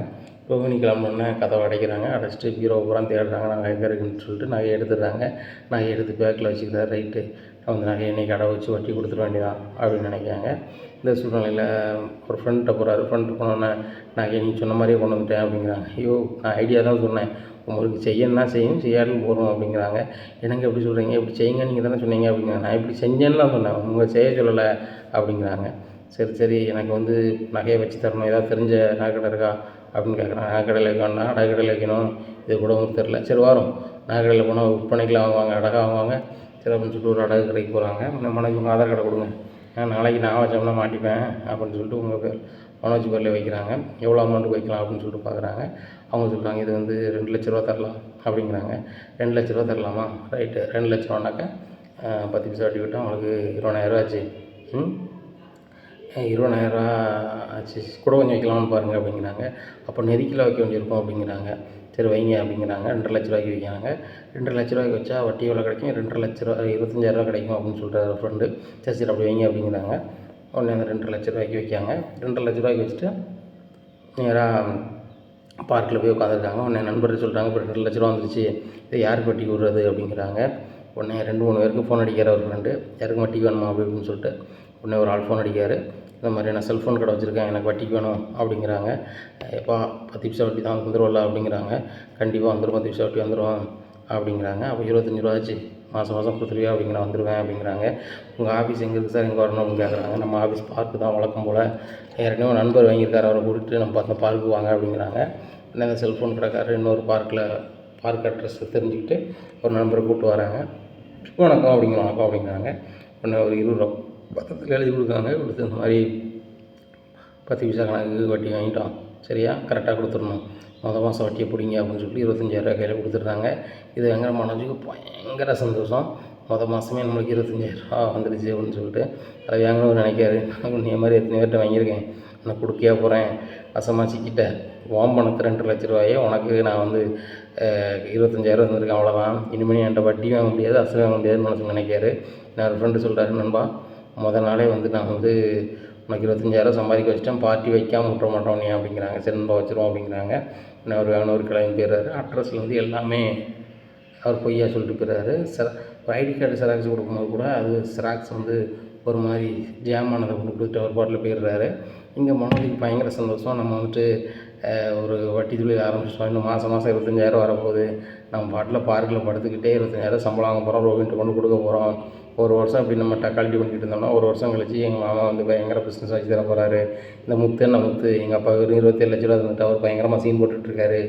Speaker 1: ரோகிணி கிளம்புனோடனே கதவை அடைக்கிறாங்க. அடைச்சிட்டு பீரோ பூரா தேடுறாங்க. நகை எங்கே இருக்குன்னு சொல்லிட்டு நகையை எடுத்துடுறாங்க. நகையை எடுத்து பேக்கில் வச்சுக்கிறாரு. ரைட்டு, நகையை இன்றைக்கி அடை வச்சு வட்டி கொடுத்துட வேண்டியதான் அப்படின்னு நினைக்கிறாங்க. இந்த சூழ்நிலையில் ஒரு ஃப்ரெண்ட்டை போகிறாரு. ஃப்ரெண்ட்டு போனோன்னே நகையை நீங்கள் சொன்ன மாதிரியே கொண்டு வந்துட்டேன் அப்படிங்கிறாங்க. ஐயோ, நான் ஐடியா தான் சொன்னேன், உங்களுக்கு செய்யணும்னா செய்யும், செய்யாதுன்னு போகிறோம் அப்படிங்கிறாங்க. என்னங்க எப்படி சொல்கிறீங்க, இப்படி செய்யுங்க நீங்கள் தானே சொன்னீங்க அப்படிங்கிறாங்க. நான் இப்படி செஞ்சேன்னு தான் சொன்னேன், உங்கள் செய்ய சொல்லலை அப்படிங்கிறாங்க. சரி எனக்கு நகையை வச்சு தரணும், ஏதாவது தெரிஞ்ச நகைக்கடை இருக்கா அப்படின்னு கேட்குறாங்க. நகைக்கடையில் வைக்கணும்னா நகைக்கடையில் வைக்கணும், இது கூட உங்களுக்கு தெரில. சரி வரும், நகைக்கடையில் போனால் விற்பனைக்கெலாம் வாங்குவாங்க, அடகாக வாங்குவாங்க. சரி அப்படின்னு சொல்லிட்டு ஒரு அடகு கடைக்கு போகிறாங்க. மனைவி உங்கள் ஆதார் கார்டை கொடுங்க, நாளைக்கு நான் வச்சோம்னா மாட்டிப்பேன் அப்படின்னு சொல்லிட்டு உங்கள் பேர் மனோஜ் பேரில் வைக்கிறாங்க. எவ்வளோ அமௌண்ட்டுக்கு வைக்கலாம் அப்படின்னு சொல்லிட்டு பார்க்குறாங்க. அவங்க சொல்கிறாங்க, இது 2 லட்ச ரூபா தரலாம் அப்படிங்கிறாங்க. 2 லட்ச ரூபா தரலாமா? ரைட்டு, 2 லட்ச ரூபானாக்கா 10 பைசா வட்டி விட்டால் அவங்களுக்கு 20,000 ஆச்சு. 20,000 ஆச்சு, கூட கொஞ்சம் வைக்கலாம்னு பாருங்கள் அப்படிங்கிறாங்க. அப்போ நெருக்கில் வைக்க வேண்டியிருக்கும் அப்படிங்கிறாங்க. சரி வைங்க அப்படிங்கிறாங்க. 2.5 லட்ச ரூபாய்க்கு வைக்கிறாங்க. 2.5 லட்ச ரூபாய்க்கு வச்சா வட்டி எவ்வளோ கிடைக்கும்? 2.5 லட்ச ரூபா 25,000 கிடைக்கும் அப்படின்னு சொல்கிறார் ஃப்ரெண்டு. சரி அப்படி வைங்க அப்படிங்கிறாங்க. உடனே அந்த 2.5 லட்ச ரூபாய்க்கு வைக்காங்க. 2.5 லட்ச ரூபாய்க்கு வச்சுட்டு நேராக பார்க்கில் போய் உட்காந்துருக்காங்க. உடனே நண்பர்கள் சொல்கிறாங்க, இப்போ 2 லட்ச ரூபா வந்துருச்சு, இதை யாருக்கு வட்டி விடுறது அப்படிங்கிறாங்க. உடனே 2-3 பேருக்கு ஃபோன் அடிக்கிறார் ஒரு ஃப்ரெண்டு. யாருக்கு வட்டிக்கு வேணுமா அப்படின்னு சொல்லிட்டு. உடனே ஒரு ஆள் ஃபோன் அடிக்கார். இந்த மாதிரி நான் செல்ஃபோன் கடை வச்சுருக்கேன், எனக்கு வட்டிக்கு வேணும் அப்படிங்கிறாங்க. எப்பா 10 பைசா வட்டி தான் வந்துடும்ல அப்படிங்கிறாங்க. கண்டிப்பாக வந்துடும், 10 பைசா வட்டி வந்துடும் அப்படிங்கிறாங்க. அப்போ 25 ரூபா ஆச்சு, மாதம் கொடுத்துருவியா அப்படிங்கிற, வந்துடுவேன் அப்படிங்கிறாங்க. உங்கள் ஆஃபீஸ் எங்கே இருக்குது சார், எங்கே வரணும் அப்படின்னு கேட்குறாங்க. நம்ம ஆஃபீஸ் பார்க்கு தான் வழக்கம் போல், ஏற்கனவே ஒரு நண்பர் வாங்கியிருக்காரு, அவரை கூட்டிகிட்டு நம்ம அந்த பார்க்கு வாங்க அப்படிங்கிறாங்க. அந்த செல்ஃபோன் கடைக்காரர் இன்னொரு பார்க் அட்ரஸ் தெரிஞ்சுக்கிட்டு ஒரு நண்பரை கூப்பிட்டு வராங்க. வணக்கம் அப்படிங்கிறாங்க. உடனே ஒரு 20 ரூபா பத்திரத்தில் எழுதி கொடுக்காங்க. கொடுத்து இந்த மாதிரி 10 பைசா கணக்கு வட்டி வாங்கிட்டோம், சரியா, கரெக்டாக கொடுத்துடணும், மாதம் வட்டியை பிடிங்க அப்படின்னு சொல்லி 25,000 கையில் கொடுத்துட்றாங்க. இது எங்கள் மனோஜுக்கு பயங்கர சந்தோஷம். மாதமே நம்மளுக்கு 25,000 வந்துடுச்சு அப்படின்னு சொல்லிட்டு அதை வாங்கணும்னு நினைக்காரு. நீ மாதிரி எத்தனை பேர்கிட்ட வாங்கியிருக்கேன், நான் கொடுக்கையா போகிறேன், வசமாக சிக்கிட்டேன், பணத்தை 2 லட்ச ரூபாயே உனக்கு நான் 25,000 வந்திருக்கேன், அவ்வளோதான், இனிமேல் என்கிட்ட வட்டி வாங்க முடியாது, அசல் வாங்க முடியாதுன்னு மனசு நினைக்காரு. நான் ஒரு ஃப்ரெண்டு சொல்கிறாரு, நண்பா நாளே நான் உனக்கு 25,000 சம்பாதிக்க வச்சிட்டேன், பார்ட்டி வைக்காமல் விட்டுற மாட்டோம் நீ அப்படிங்கிறாங்க. சரி நண்பா வச்சுருவோம் அப்படிங்கிறாங்க. நான் ஒரு வேணும் ஒரு கிளம்பி போயிடுறாரு. அட்ரஸில் எல்லாமே அவர் பொய்யா சொல்லிட்டு போயிடுறாரு. ஐடி கார்டு செராக்ஸ் கொடுக்கும்போது கூட அது செராக்ஸ் ஒரு மாதிரி ஜாம் ஆனதை கொடுத்துட்டு அவர் பாட்டில் போயிடுறாரு. இங்கே மனோஜுக்கு பயங்கர சந்தோஷம். நம்ம ஒரு வட்டி தொழில் ஆரம்பிச்சிட்டோம், இன்னும் மாதம் 25,000 வரப்போகுது, நம்ம பாட்டில் பார்க்கில் படுத்துக்கிட்டே 25,000 சம்பளம் வாங்க போகிறோம், ரோகின்ட்டு கொண்டு கொடுக்க போகிறோம். ஒரு வருஷம் அப்படி நம்ம டக்காலிட்டி பண்ணிக்கிட்டு இருந்தோம்னா, ஒரு வருஷம் கழிச்சு எங்கள் மாமா பயங்கர பிஸ்னஸ் வச்சு தர போகிறாரு. இந்த முத்து எங்கள் அப்பா 27 லட்ச ரூபா தந்துட்டு அவர் பயங்கரமாக சீன் போட்டுட்ருக்காரு.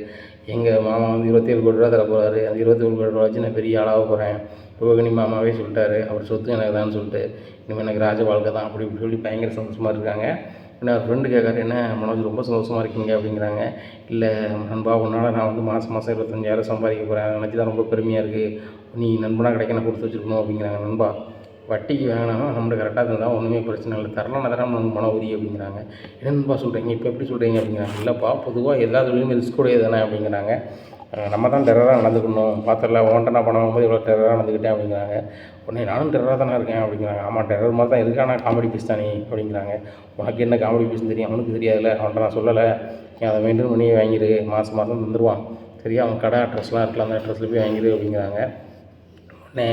Speaker 1: எங்கள் மாமா 27 கோடி ரூபா தர போகிறாரு. அந்த 27 கோடி ரூபா வச்சு நான் பெரிய ஆளாக போகிறேன். ரோகிணி மாமாவே சொல்லிட்டாரு, அவர் சொத்து எனக்கு தான் சொல்லிட்டு, இனிமேல் எனக்கு ராஜ வாழ்க்கை தான் அப்படி இப்படி சொல்லி பயங்கர சந்தோஷமாக இருக்காங்க. என்ன ஒரு ஃப்ரெண்டு கேட்காரு, என்ன மனோஜ் ரொம்ப சந்தோஷமாக இருக்கீங்க அப்படிங்கிறாங்க. இல்லை நண்பா, உன்னால் நான் மாதம் 25,000 சம்பாதிக்க போகிறேன், அதை நினச்சி தான் ரொம்ப பெருமையாக இருக்குது, நீ நண்பனாக கிடைக்க நான் கொடுத்து வச்சுருக்கணும் அப்படிங்கிறாங்க. நண்பா வட்டிக்கு வாங்கினா நம்மளுக்கு கரெக்டாக இருந்தால் ஒன்றுமே பிரச்சனை இல்லை, தரலாம் நமக்கு மன உறுதி அப்படிங்கிறாங்க. என்னப்பா சொல்கிறீங்க, இப்போ எப்படி சொல்கிறீங்க அப்படிங்கிறாங்க. இல்லைப்பா, பொதுவாக எல்லா தொழிலுமே ரிஸ்க் உடையது தானே அப்படிங்கிறாங்க. நம்ம தான் டெரராக நடந்துக்கணும், பார்த்துடல ஓன்ட்ட நான் பணம் வாங்கும்போது இவ்வளோ டெரராக நடந்துக்கிட்டேன் அப்படிங்கிறாங்க. உடனே நானும் டெரராக தானே இருக்கேன் அப்படிங்கிறாங்க. ஆமாம், டெரர் மாதிரி தான் இருக்கா, ஆனால் காமெடி பீஸ் தானே அப்படிங்கிறாங்க. உனக்கு என்ன காமெடி பீஸ்னு தெரியும், அவனுக்கு தெரியாதுல்ல, அவன்கிட்ட நான் சொல்லலை, நீ அதை மெயின்டைன் பண்ணி வாங்கிடு, மாதம் தந்துடுவான், சரியா, அவன் கடை அட்ரஸ்லாம் இருக்கலாம், அந்த அட்ரஸில் போய் வாங்கிடு அப்படிங்கிறாங்க. உடனே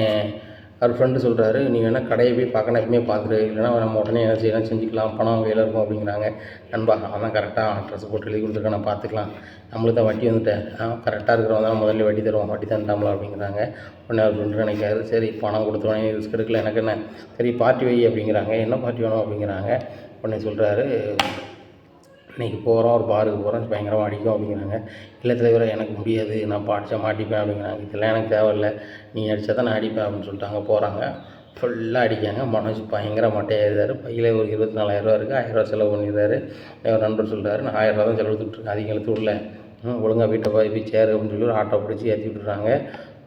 Speaker 1: அவர் ஃப்ரெண்டு சொல்கிறாரு, நீ வேணால் கடையை போய் பார்க்கணும், எப்பவுமே பார்த்துரு, இல்லைனா நம்ம உடனே என்ன செய்யலாம் செஞ்சுக்கலாம், பணம் கையில் இருக்கும் அப்படிங்கிறாங்க. நண்பா அவன் கரெக்டாக அட்ரஸ் போட்டு எழுதி கொடுத்துருக்கேன், நான் பார்த்துக்கலாம், நம்மளுக்கு தான் வட்டி வந்துட்டேன், கரெக்டாக இருக்கிறவங்க தான் முதல்ல வட்டி தருவோம், வட்டி தந்தாமலாம் அப்படிங்கிறாங்க. உடனே அவர் ஃப்ரெண்டு நினைக்காரு, சரி பணம் கொடுத்துருவானே, ரிஸ்க் எடுக்கல, எனக்கு என்ன, சரி பார்ட்டி வை அப்படிங்கிறாங்க. என்ன பார்ட்டி வேணும் அப்படிங்கிறாங்க. உடனே சொல்கிறாரு, இன்றைக்கி போகிறோம், ஒரு பாருக்கு போகிறோம், பயங்கரமாக அடிக்கும் அப்படிங்கிறாங்க. இல்லை தலைவரை எனக்கு முடியாது, நான் அடித்தா மாட்டிப்பேன் அப்படிங்கிறாங்க. இதெல்லாம் எனக்கு தேவையில்லை, நீ அடித்தா தான் நான் அடிப்பேன் அப்படின்னு சொல்லிட்டு அங்கே போகிறாங்க. ஃபுல்லாக அடிக்காங்க. மனோஜ் பயங்கர மட்டையாயிருந்தார். பையில் ஒரு 24,000 இருக்குது. 1000 செலவு பண்ணிடுறாரு. என் நண்பர் சொல்கிறாரு, நான் 1000 தான் செலவு விட்டுருக்கேன், அதிகம் இழுத்து விடல, ஒழுங்காக வீட்டை போய் சேரு அப்படின்னு சொல்லி ஒரு ஆட்டோ பிடிச்சி ஏற்றி விட்டுறாங்க.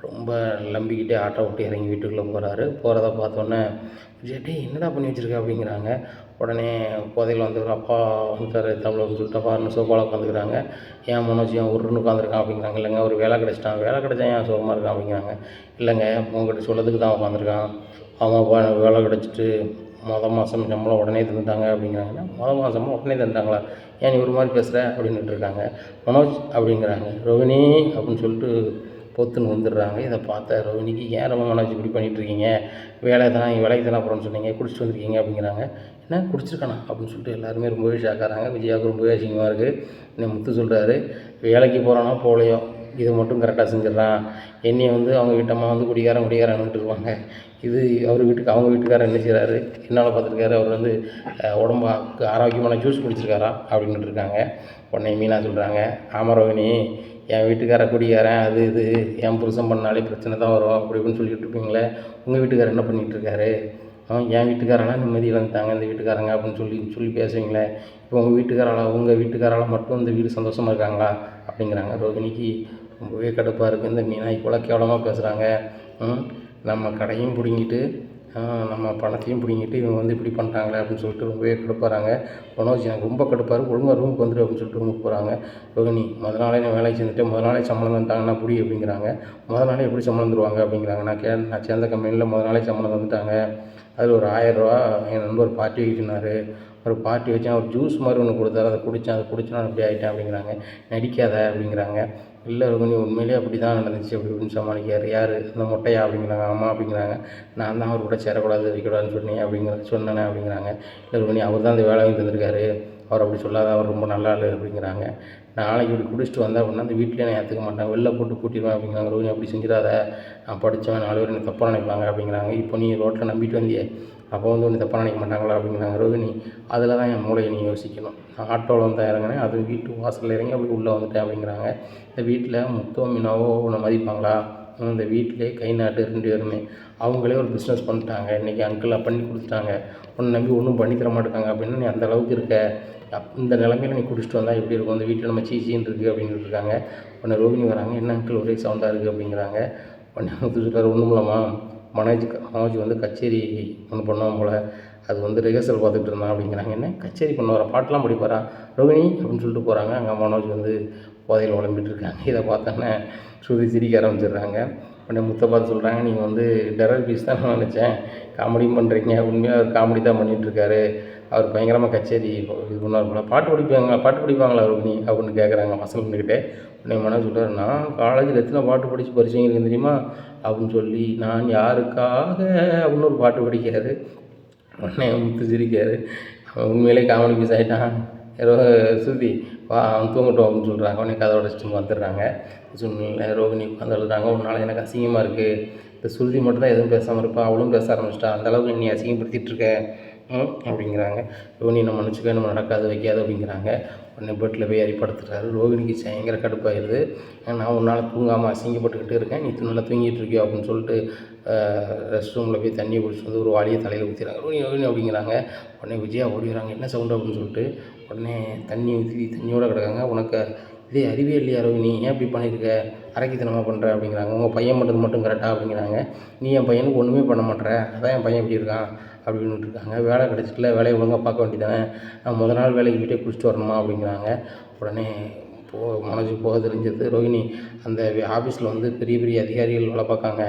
Speaker 1: ரொம்ப நம்பிக்கிட்டே ஆட்டோ விட்டு இறங்கி வீட்டுக்குள்ளே போகிறாரு. போகிறத பார்த்தோன்னே விஜய், என்னடா பண்ணி வச்சுருக்க அப்படிங்கிறாங்க. உடனே புதையில் வந்தவர், அப்பா வந்துட்டார் தமிழ் அப்படின்னு சொல்லிட்டு அப்பா சோஃபாவில் உட்காந்துக்கிறாங்க. ஏன் மனோஜ் ஏன் உருன்னு உட்காந்துருக்கான் அப்படிங்கிறாங்க. இல்லைங்க ஒரு வேலை கிடச்சிட்டான், வேலை கிடச்சா ஏன் சோகமாக இருக்கான் அப்படிங்கிறாங்க. இல்லைங்க உங்கள்கிட்ட சொல்லதுக்கு தான் உட்காந்துருக்கான், ஆமாப்பா எனக்கு வேலை கிடச்சிட்டு மாதம் சம்பளம் உடனே தந்துட்டாங்க அப்படிங்கிறாங்கன்னா, மாதம் சம்பளம் உடனே தந்துட்டாங்களா, ஏன் நீ ஒரு மாதிரி பேசுகிற அப்படின்ட்டு இருக்காங்க. மனோஜ் அப்படிங்கிறாங்க. ரோகிணி அப்படின்னு சொல்லிட்டு பொத்துன்னு வந்துடுறாங்க. இதை பார்த்த ரோகிணிக்கு, ஏன் ரொம்ப மனோஜ் இப்படி பண்ணிகிட்ருக்கீங்க, வேலைக்கு தானே அப்புறம்னு சொன்னீங்க, குடிச்சிட்டு வந்துருக்கீங்க அப்படிங்கிறாங்க. என்ன குடிச்சிருக்கானா அப்படின்னு சொல்லிட்டு எல்லாருமே ரொம்பவே ஷாக்காகிறாங்க. விஜயாவுக்கு ரொம்பவே அசிங்கமாக இருக்குது. இன்னும் முத்து சொல்கிறாரு, வேலைக்கு போகிறானோ போகலையோ இதை மட்டும் கரெக்டாக செஞ்சிடறான், என்னையை அவங்க வீட்டம்மா குடிகாரன்னுட்டு இருப்பாங்க. இது அவர் வீட்டுக்கு அவங்க வீட்டுக்காரர் என்ன செய்கிறாரு, என்னால் பார்த்துருக்காரு, அவர் உடம்புக்கு ஆரோக்கியமான ஜூஸ் குடிச்சிருக்காரா அப்படின்ட்டு இருக்காங்க. உடனே மீனா சொல்கிறாங்க, ஆமாம் ரோகிணி, என் வீட்டுக்கார குடிகாரன் அது இது என் புருஷன் பண்ணாலே பிரச்சனை தான் வரும் அப்படி இப்படின்னு சொல்லிட்டு இருப்பீங்களே, உங்கள் வீட்டுக்காரர் என்ன பண்ணிகிட்ருக்காரு, என் வீட்டுக்காரெல்லாம் நிம்மதி இழந்துட்டாங்க இந்த வீட்டுக்காரங்க அப்படின்னு சொல்லி பேசுவீங்களே, இப்போ உங்கள் வீட்டுக்காரால் மட்டும் இந்த வீடு சந்தோஷமாக இருக்காங்களா அப்படிங்கிறாங்க. ரோகிணிக்கு ரொம்பவே கடுப்பாக இருக்குது. இந்த மீனா இவ்வளோ கேவலமாக பேசுகிறாங்க, நம்ம கடையும் பிடுங்கிட்டு நம்ம பணத்தையும் பிடிங்கிட்டு இவங்க இப்படி பண்ணிட்டாங்களே அப்படின்னு சொல்லிட்டு ரொம்பவே கடுப்பாகிறாங்க. மனோஜ் எனக்கு ரொம்ப கடுப்பாக ஒழுங்காக ரூமுக்கு வந்துடு அப்படின்னு சொல்லிட்டு ரூமுக்கு போகிறாங்க. ரோகிணி முதல் நாளே நான் வேலைக்கு சேர்ந்துட்டு முதல் நாளே சம்பளம் தந்துட்டாங்கன்னா புடி அப்படிங்கிறாங்க. முதல் நாளே எப்படி சம்பளம் தருவாங்க அப்படிங்கிறாங்க. நான் சேர்ந்த கம்பெனியில் முதல் நாளே சம்பளம் தந்துட்டாங்க, அதில் ஒரு 1000 என் நண்பர் பார்ட்டி வைக்கினார், ஒரு பார்ட்டி வச்சேன், ஒரு ஜூஸ் மாதிரி ஒன்று கொடுத்தாரு, அதை குடித்தேன் அப்படி ஆகிட்டேன் அப்படிங்கிறாங்க. நடிக்காத அப்படிங்கிறாங்க. இல்லை ரோகிணி உண்மையிலே அப்படி தான் நடந்துச்சு அப்படி இப்படின்னு சமாளிக்கார். யார் அந்த மொட்டையா அப்படிங்கிறாங்க. ஆமாம் அப்படிங்கிறாங்க. நான் தான் அவர் கூட சேரக்கூடாது வைக்கக்கூடாதுன்னு சொன்னேன் அப்படிங்கிறாங்க. இல்லை ரோகிணி அவர் தான் அந்த வேலையும் தந்திருக்காரு, அவர் அப்படி சொல்லாத, அவர் ரொம்ப நல்ல ஆள் அப்படிங்கிறாங்க. நாளைக்கு இப்படி குடிச்சிட்டு வந்தேன் அப்படின்னா அந்த வீட்டிலே நான் ஏற்றுக்க மாட்டேன், வெளில போட்டு கூட்டிடுவேன் அப்படிங்கிறாங்க. ரோகிணி அப்படி செஞ்சிடாத, நான் படித்தவன் 4 பேர் என்னை தப்பாக நினைப்பாங்க அப்படிங்கிறாங்க. இப்போ நீ ரோட்டில் நம்பிட்டு வந்தியே, அப்போ ஒன்று தப்பாக நினைக்க மாட்டாங்களா அப்படிங்கிறாங்க. ரோகிணி அதில் தான் என் மூளையை நீ யோசிக்கணும், நான் ஆட்டோவில் இறங்கினேன், அது வீட்டு வாசலில் இறங்கி அப்படி உள்ளே வந்துட்டேன் அப்படிங்கிறாங்க. இந்த வீட்டில் முத்தோ மீனாவோ உன்னை மதிப்பாங்களா, இந்த வீட்டிலே கை நாட்டு 2 பேருமே அவங்களே ஒரு பிஸ்னஸ் பண்ணிட்டாங்க, இன்றைக்கி அங்கிளாக பண்ணி கொடுத்துட்டாங்க, உன்னை நம்பி ஒன்றும் பண்ணி தர மாட்டேங்காங்க அப்படின்னா நீ அந்த அளவுக்கு இருக்க, இந்த நிலமையில நீ குடிச்சிட்டு வந்தால் எப்படி இருக்கும், இந்த வீட்டில் நம்ம சீச்சின்னு இருக்குது அப்படின்னு இருக்காங்க. உடனே ரோகிணி வராங்க, என்ன அங்கிள் ஒரே சவுண்டாக இருக்குது அப்படிங்கிறாங்க. உடனே சொல்கிறார், ஒன்றும் இல்லைம்மா, மனோஜ் கச்சேரி ஒன்று பண்ணுவான் போல், அது ரிஹர்சல் பார்த்துட்டு இருந்தான் அப்படிங்கிறாங்க. என்ன கச்சேரி பண்ணுவாரா, பாட்டெலாம் படிப்பாரா ரோகிணி அப்படின்னு சொல்லிட்டு போகிறாங்க. அங்கே மனோஜ் போதையில் உழம்பிட்டு இருக்காங்க. இதை பார்த்தோன்னே ஸ்ருதி சிரிக்க ஆரம்பிச்சிடுறாங்க. உடனே முத்தை பார்த்து சொல்கிறாங்க, நீங்கள் டெரர் பீஸ் தான் நான் நினச்சேன், காமெடியும் பண்ணுறீங்க, உண்மையாக அவர் காமெடி தான் பண்ணிகிட்ருக்காரு, அவர் பயங்கரமாக கச்சேரி இது பண்ணுவார் போல், பாட்டு படிப்பாங்களா ரோகிணி அப்படின்னு கேட்குறாங்க வசனம் நின்றுக்கிட்டே. உடனே மனோஜ் சொல்கிறார், நான் காலேஜில் எத்தனை பாட்டு படித்து படிச்சவங்க தெரியுமா அப்படின்னு சொல்லி, நான் யாருக்காக அப்படின்னு ஒரு பாட்டு படிக்கிறாரு. உடனே முத்து சிரிக்காரு, அவன் உண்மையிலே காமெடி பீஸ் ஆகிட்டான். ஸ்ருதி வா அவன் தூங்கட்டும் அப்படின்னு சொல்கிறாங்க. உடனே கதை உடச்சிட்டு வந்துடுறாங்க. சூழ்நிலை ரோகிணி உட்காந்து எழுதுறாங்க. ஒரு நாள் எனக்கு அசிங்கமாக இருக்குது, இந்த ஸ்ருதி மட்டும் தான் எதுவும் பேசாமல் இருப்பா, அவளும் பேச ஆரம்பிச்சிட்டா, அந்தளவுக்கு நீ அசிங்கப்படுத்திகிட்ருக்க அப்படிங்கிறாங்க. ரோகிணி நம்ம மன்னிச்சுக்க, நம்ம நடக்காது வைக்காது அப்படிங்கிறாங்க. உடனே பெட்டில் போய் படுத்துட்டாரு. ரோகிணிக்கு பயங்கர கடுப்பாயிருது. நான் ஒரு நாள் தூங்காமல் அசிங்கப்பட்டுக்கிட்டு இருக்கேன், நீ நல்லா தூங்கிட்டு இருக்கியோ அப்படின்னு சொல்லிட்டு ரெஸ்ட் ரூமில் போய் தண்ணியை குடிச்சிட்டு ஒரு வாளியை தலையில் ஊற்றிடுறாங்க. ரோகிணி அப்படிங்கிறாங்க. உடனே விஜயா ஓடிடுறாங்க, என்ன சவுண்டு அப்படின்னு சொல்லிட்டு. உடனே தண்ணி ஊற்றி தண்ணியோடு கிடக்காங்க. உனக்கு இதே அறிவே இல்லையா ரோகிணி, ஏன் இப்படி பண்ணியிருக்க, அரைக்கித்தனமாக பண்ணுற அப்படிங்கிறாங்க. உங்கள் பையன் பண்ணுறது மட்டும் கரெக்டாக அப்படிங்கிறாங்க. நீ என் பையனுக்கு ஒன்றுமே பண்ண மாட்டேற, அதான் என் பையன் இப்படி இருக்கான் அப்படின்னு இருக்காங்க. வேலை கிடச்சிட்டுல, வேலையை ஒழுங்காக பார்க்க வேண்டியதானே, நான் முதல் நாள் வேலைக்கு போய்ட்டே குடிச்சிட்டு வரணுமா அப்படிங்கிறாங்க. உடனே மனோஜுக்கு போக தெரிஞ்சது, ரோகிணி அந்த ஆஃபீஸில் பெரிய பெரிய அதிகாரிகள் வேலை பார்க்காங்க,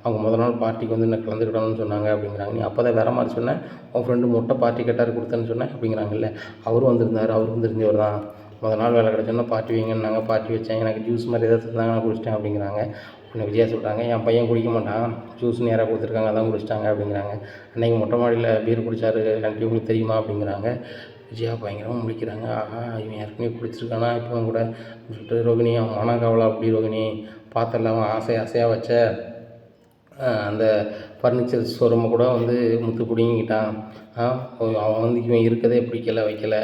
Speaker 1: அவங்க முதல் நாள் பார்ட்டிக்கு என்ன கலந்துக்கிடணும்னு சொன்னாங்க அப்படிங்கிறாங்க. நீ அப்போ தான் வேறு மாதிரி சொன்னேன், உன் ஃப்ரெண்டு மொட்டை பார்ட்டி கேட்டார் கொடுத்தேன்னு சொன்னேன் அப்படிங்கிறாங்கல்ல, அவரும் வந்திருந்தார், அவருக்கும் தெரிஞ்சவர் தான். முதல் நாள் வேலை கிடச்சோன்னா பார்ட்டி வைங்கன்னாங்க, பார்ட்டி வச்சேன், எனக்கு ஜூஸ் மாதிரி ஏதாவது தந்தாங்க, நான் குடிச்சிட்டேன் அப்படிங்கிறாங்க. உடனே விஜயா சொல்கிறாங்க, என் பையன் குடிக்க மாட்டான், ஜூஸ் நேராக கொடுத்துருக்காங்க, அதான் குடிச்சிட்டாங்க அப்படிங்கிறாங்க. அன்றைக்கி மொட்டை மாடியில் பீர் குடித்தாரு எனக்கு உங்களுக்கு தெரியுமா அப்படிங்கிறாங்க. விஜயா பயங்கரமாக முடிக்கிறாங்க. ஆஹா இவன் ஏற்கனவே குடிச்சிருக்கானா இப்போ கூட சொல்லிட்டு. ரோகிணி அவன் மனக்கவலை அப்படி ரோகிணி பார்த்தல, அவன் ஆசையாக வச்ச அந்த ஃபர்னிச்சர் ஷோரூமை கூட வந்து முத்து பிடுங்கிக்கிட்டான். அவன் வந்து இவன் இருக்கதே பிடிக்கல வைக்கல.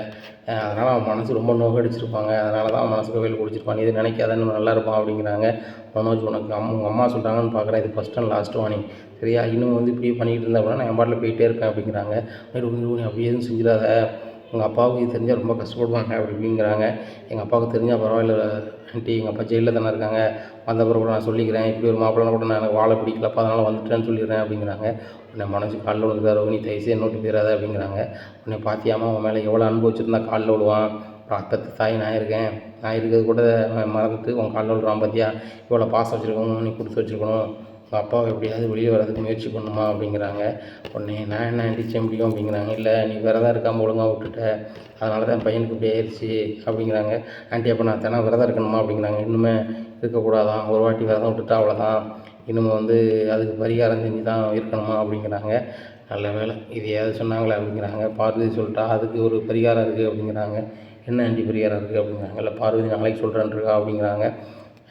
Speaker 1: அதனால் அவன் மனசு ரொம்ப நோகடிச்சிருப்பாங்க. அதனால தான் அவன் மனசுக்கு வேலை குடிச்சிருப்பான். இது நினைக்காத இன்னும் நல்லா இருப்பான் அப்படிங்கிறாங்க. மனோஜ் உனக்கு உங்கள் அம்மா சொல்கிறாங்கன்னு பார்க்குறேன். இது ஃபஸ்ட் அண்ட் லாஸ்ட் வார்னிங். சரியா? இன்னும் வந்து இப்படியே பண்ணிக்கிட்டு இருந்தா அப்படின்னா நான் என் பாட்டில் போயிட்டே இருப்பேன் அப்படிங்கிறாங்க. அப்படி எதுவும் செஞ்சிடாத, உங்கள் அப்பாவுக்கு இது தெரிஞ்சால் ரொம்ப கஷ்டப்படுவாங்க அப்படி இப்படிங்கிறாங்க. எங்கள் அப்பாவுக்கு தெரிஞ்சால் பரவாயில்ல ஆண்டி, எங்கள் அப்பா ஜெயிலில் தானே இருக்காங்க, வந்த பிறகு கூட நான் சொல்லிக்கிறேன், இப்படி ஒரு மாப்பிள்ளை கூட நான் எனக்கு வாழ பிடிக்கலப்பா அதனால் வந்துட்டேன்னு சொல்லிடுறேன் அப்படிங்கிறாங்க. உன்னை மனசு காலில் விழுந்துருக்காரு, நீ தயவுசெய்து என்னோட்டு போயிடாத அப்படிங்கிறாங்க. உன்னை பார்த்தியாமா உன் மேலே எவ்வளோ அன்பு வச்சுருந்தா காலில் விழுவான், அத்தத்து தாய் நான் இருக்கேன், நான் இருக்கிறது கூட மறந்துட்டு உன் காலில் விழுறான் பார்த்தியா, இவ்வளோ பாசம் வச்சுருக்கணும், நீ கொடுத்து வச்சுருக்கணும், உங்கள் அப்பாவை எப்படியாவது வெளியே வர்றதுக்கு முயற்சி பண்ணுமா அப்படிங்கிறாங்க. உடனே நான் என்ன அடிச்ச முடியும் அப்படிங்கிறாங்க. இல்லை நீ விரதம் இருக்காமல் ஒழுங்காக விட்டுட்ட, அதனால தான் பையனுக்கு இப்படி ஆயிடுச்சு அப்படிங்கிறாங்க. ஆண்டி அப்போ நான் தினம் விரதம் இருக்கணுமா அப்படிங்கிறாங்க. இன்னுமே இருக்கக்கூடாதான், ஒரு வாட்டி விரதம் விட்டுட்டா அவ்வளோதான், இன்னுமே வந்து அதுக்கு பரிகாரம் செஞ்சு தான் இருக்கணுமா அப்படிங்கிறாங்க. நல்ல வேலை இதையாவது சொன்னாங்களே அப்படிங்கிறாங்க. பார்வதி சொல்லிட்டா அதுக்கு ஒரு பரிகாரம் இருக்குது அப்படிங்கிறாங்க. என்ன ஆண்டி பரிகாரம் இருக்குது அப்படிங்கிறாங்க. இல்லை பார்வதி நாளைக்கு சொல்கிறேன்ருக்கா அப்படிங்கிறாங்க.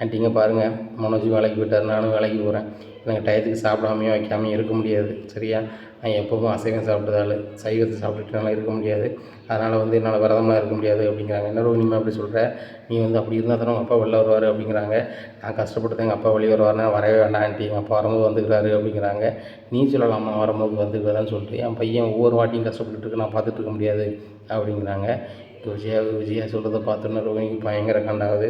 Speaker 1: ஆண்டிங்க பாருங்கள், மனோஜ் வேலைக்கு போயிட்டார், நானும் வேலைக்கு போகிறேன், எனக்கு டயத்துக்கு சாப்பிடாமையும் வைக்காமையும் இருக்க முடியாது. சரியா? நான் எப்போவும் அசைவம் சாப்பிட்டதால சைவத்தை சாப்பிட்டுட்டு என்னால் இருக்க முடியாது. அதனால் வந்து என்னால் விரதமாக இருக்க முடியாது அப்படிங்கிறாங்க. என்ன ரோகிணிமா அப்படி சொல்கிற, நீ வந்து அப்படி இருந்தால் தானே உங்கள் அப்பா வெளில வருவார் அப்படிங்கிறாங்க. நான் கஷ்டப்பட்டு தான் எங்கள் அப்பா வெளியே வருவார்னா வரவே வேண்டாம் ஆண்டி, எங்கள் அப்பா வரும்போது வந்துக்கிறாரு அப்படிங்கிறாங்க. நீ சொல்லலாமா வரும்போது வந்துக்கிறதான்னு சொல்லிட்டு, என் பையன் ஒவ்வொரு வாட்டியும் கஷ்டப்பட்டுட்டு இருக்கு, நான் பார்த்துட்டு இருக்க முடியாது அப்படிங்கிறாங்க. இப்போ விஜயா சொல்கிறத பார்த்தோன்னா ரோகிணிக்கு பயங்கர கண்டாகுது.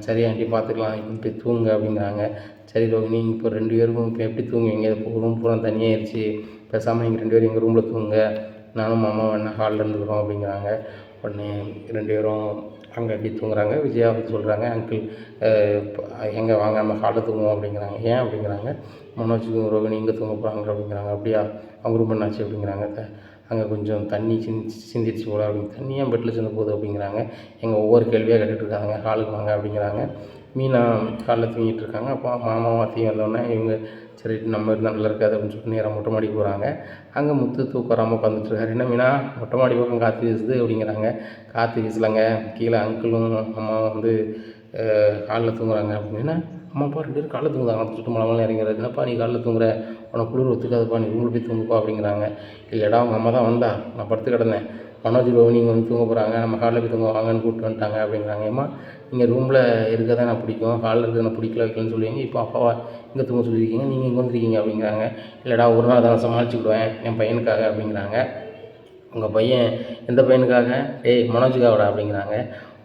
Speaker 1: சரி ஆண்டி பார்த்துக்கலாம், இப்போ போய் தூங்க அப்படிங்கிறாங்க. சரி ரோகிணி, இப்போ 2 பேருக்கும் இப்போ எப்படி தூங்குவீங்க, இப்போ ரூம் பூரா தனியாகிடுச்சு, பேசாமல் நீங்கள் 2 பேரும் எங்கள் ரூமில் தூங்க, நானும் மாமா வேணா ஹாலில் இருந்துக்கிறோம் அப்படிங்கிறாங்க. உடனே 2 பேரும் அங்கே எப்படி தூங்குறாங்க. விஜயா வந்து சொல்கிறாங்க, அங்கிள் எங்கே வாங்க நம்ம ஹாலில் தூங்குவோம் அப்படிங்கிறாங்க. ஏன் அப்படிங்கிறாங்க. மனோஜுக்கும் ரோகிணி இங்கே தூங்க போகிறாங்க அப்படிங்கிறாங்க. அப்படியா, அவங்க ரூம் என்னாச்சு அப்படிங்கிறாங்க. அங்கே கொஞ்சம் தண்ணி சிந்திடுச்சு போல அப்படிங்க. தண்ணியாக பெட்டில் சிந்த போகுது அப்படிங்கிறாங்க. எங்கள் ஒவ்வொரு கேள்வியாக கேட்டுட்ருக்காங்க. ஹாலுக்கு வாங்க அப்படிங்கிறாங்க. மீனா ஹாலில் தூங்கிட்டு இருக்காங்க. அப்போ மாமாவும் அத்தையும் வந்தோடனே இவங்க சரி நம்ம இருந்தால் நல்லா இருக்காது அப்படின்னு சொல்லிட்டு நேராக மொட்டை மாடிக்கு போகிறாங்க. அங்கே முத்து தூக்கம் வராமல் உட்காந்துட்ருக்காரு. என்ன மீனா மொட்டை மாடி பக்கம் காற்று வீசுது அப்படிங்கிறாங்க. காற்று வீசலைங்க, கீழே அங்கிளும் அம்மாவும் வந்து ஹாலில் தூங்குறாங்க அப்படின்னா. அம்மாப்பா 2 பேரும் காலைல தூங்குறாங்க. சொல்லிட்டு மலை இறங்கிறாரு. என்னப்பா நீ காலைல தூங்குற, உனக்கு குளிர் ஒத்துக்காதுப்பா, நீ ரூமில் போய் தூங்குப்பா அப்படிங்கிறாங்க. இல்லைடா அவங்க அம்மா தான் வந்தா, நான் படுத்து கிடந்தேன், மனோஜ் ரோஹினி இங்கே வந்து தூங்க போகிறாங்க, நம்ம ஹாலில் போய் தூங்க வாங்கன்னு கூப்பிட்டு வந்துட்டாங்க அப்படிங்கிறாங்க. ஏம்மா நீங்கள் ரூமில் இருக்க தான் எனக்கு பிடிக்கும், ஹாலில் இருக்கிறது எனக்கு பிடிக்கல வைக்கலன்னு சொல்லுவீங்க, இப்போ அப்பாவா இங்கே தூங்க சொல்லியிருக்கீங்க, நீங்கள் இங்கே வந்துருக்கீங்க அப்படிங்கிறாங்க. இல்லைடா ஒரு நாள் தான் சமாளிச்சுக்கிடுவேன் என் பையனுக்காக அப்படிங்கிறாங்க. உங்கள் பையன் எந்த பையனுக்காக? மனோஜுக்காகடா அப்படிங்கிறாங்க.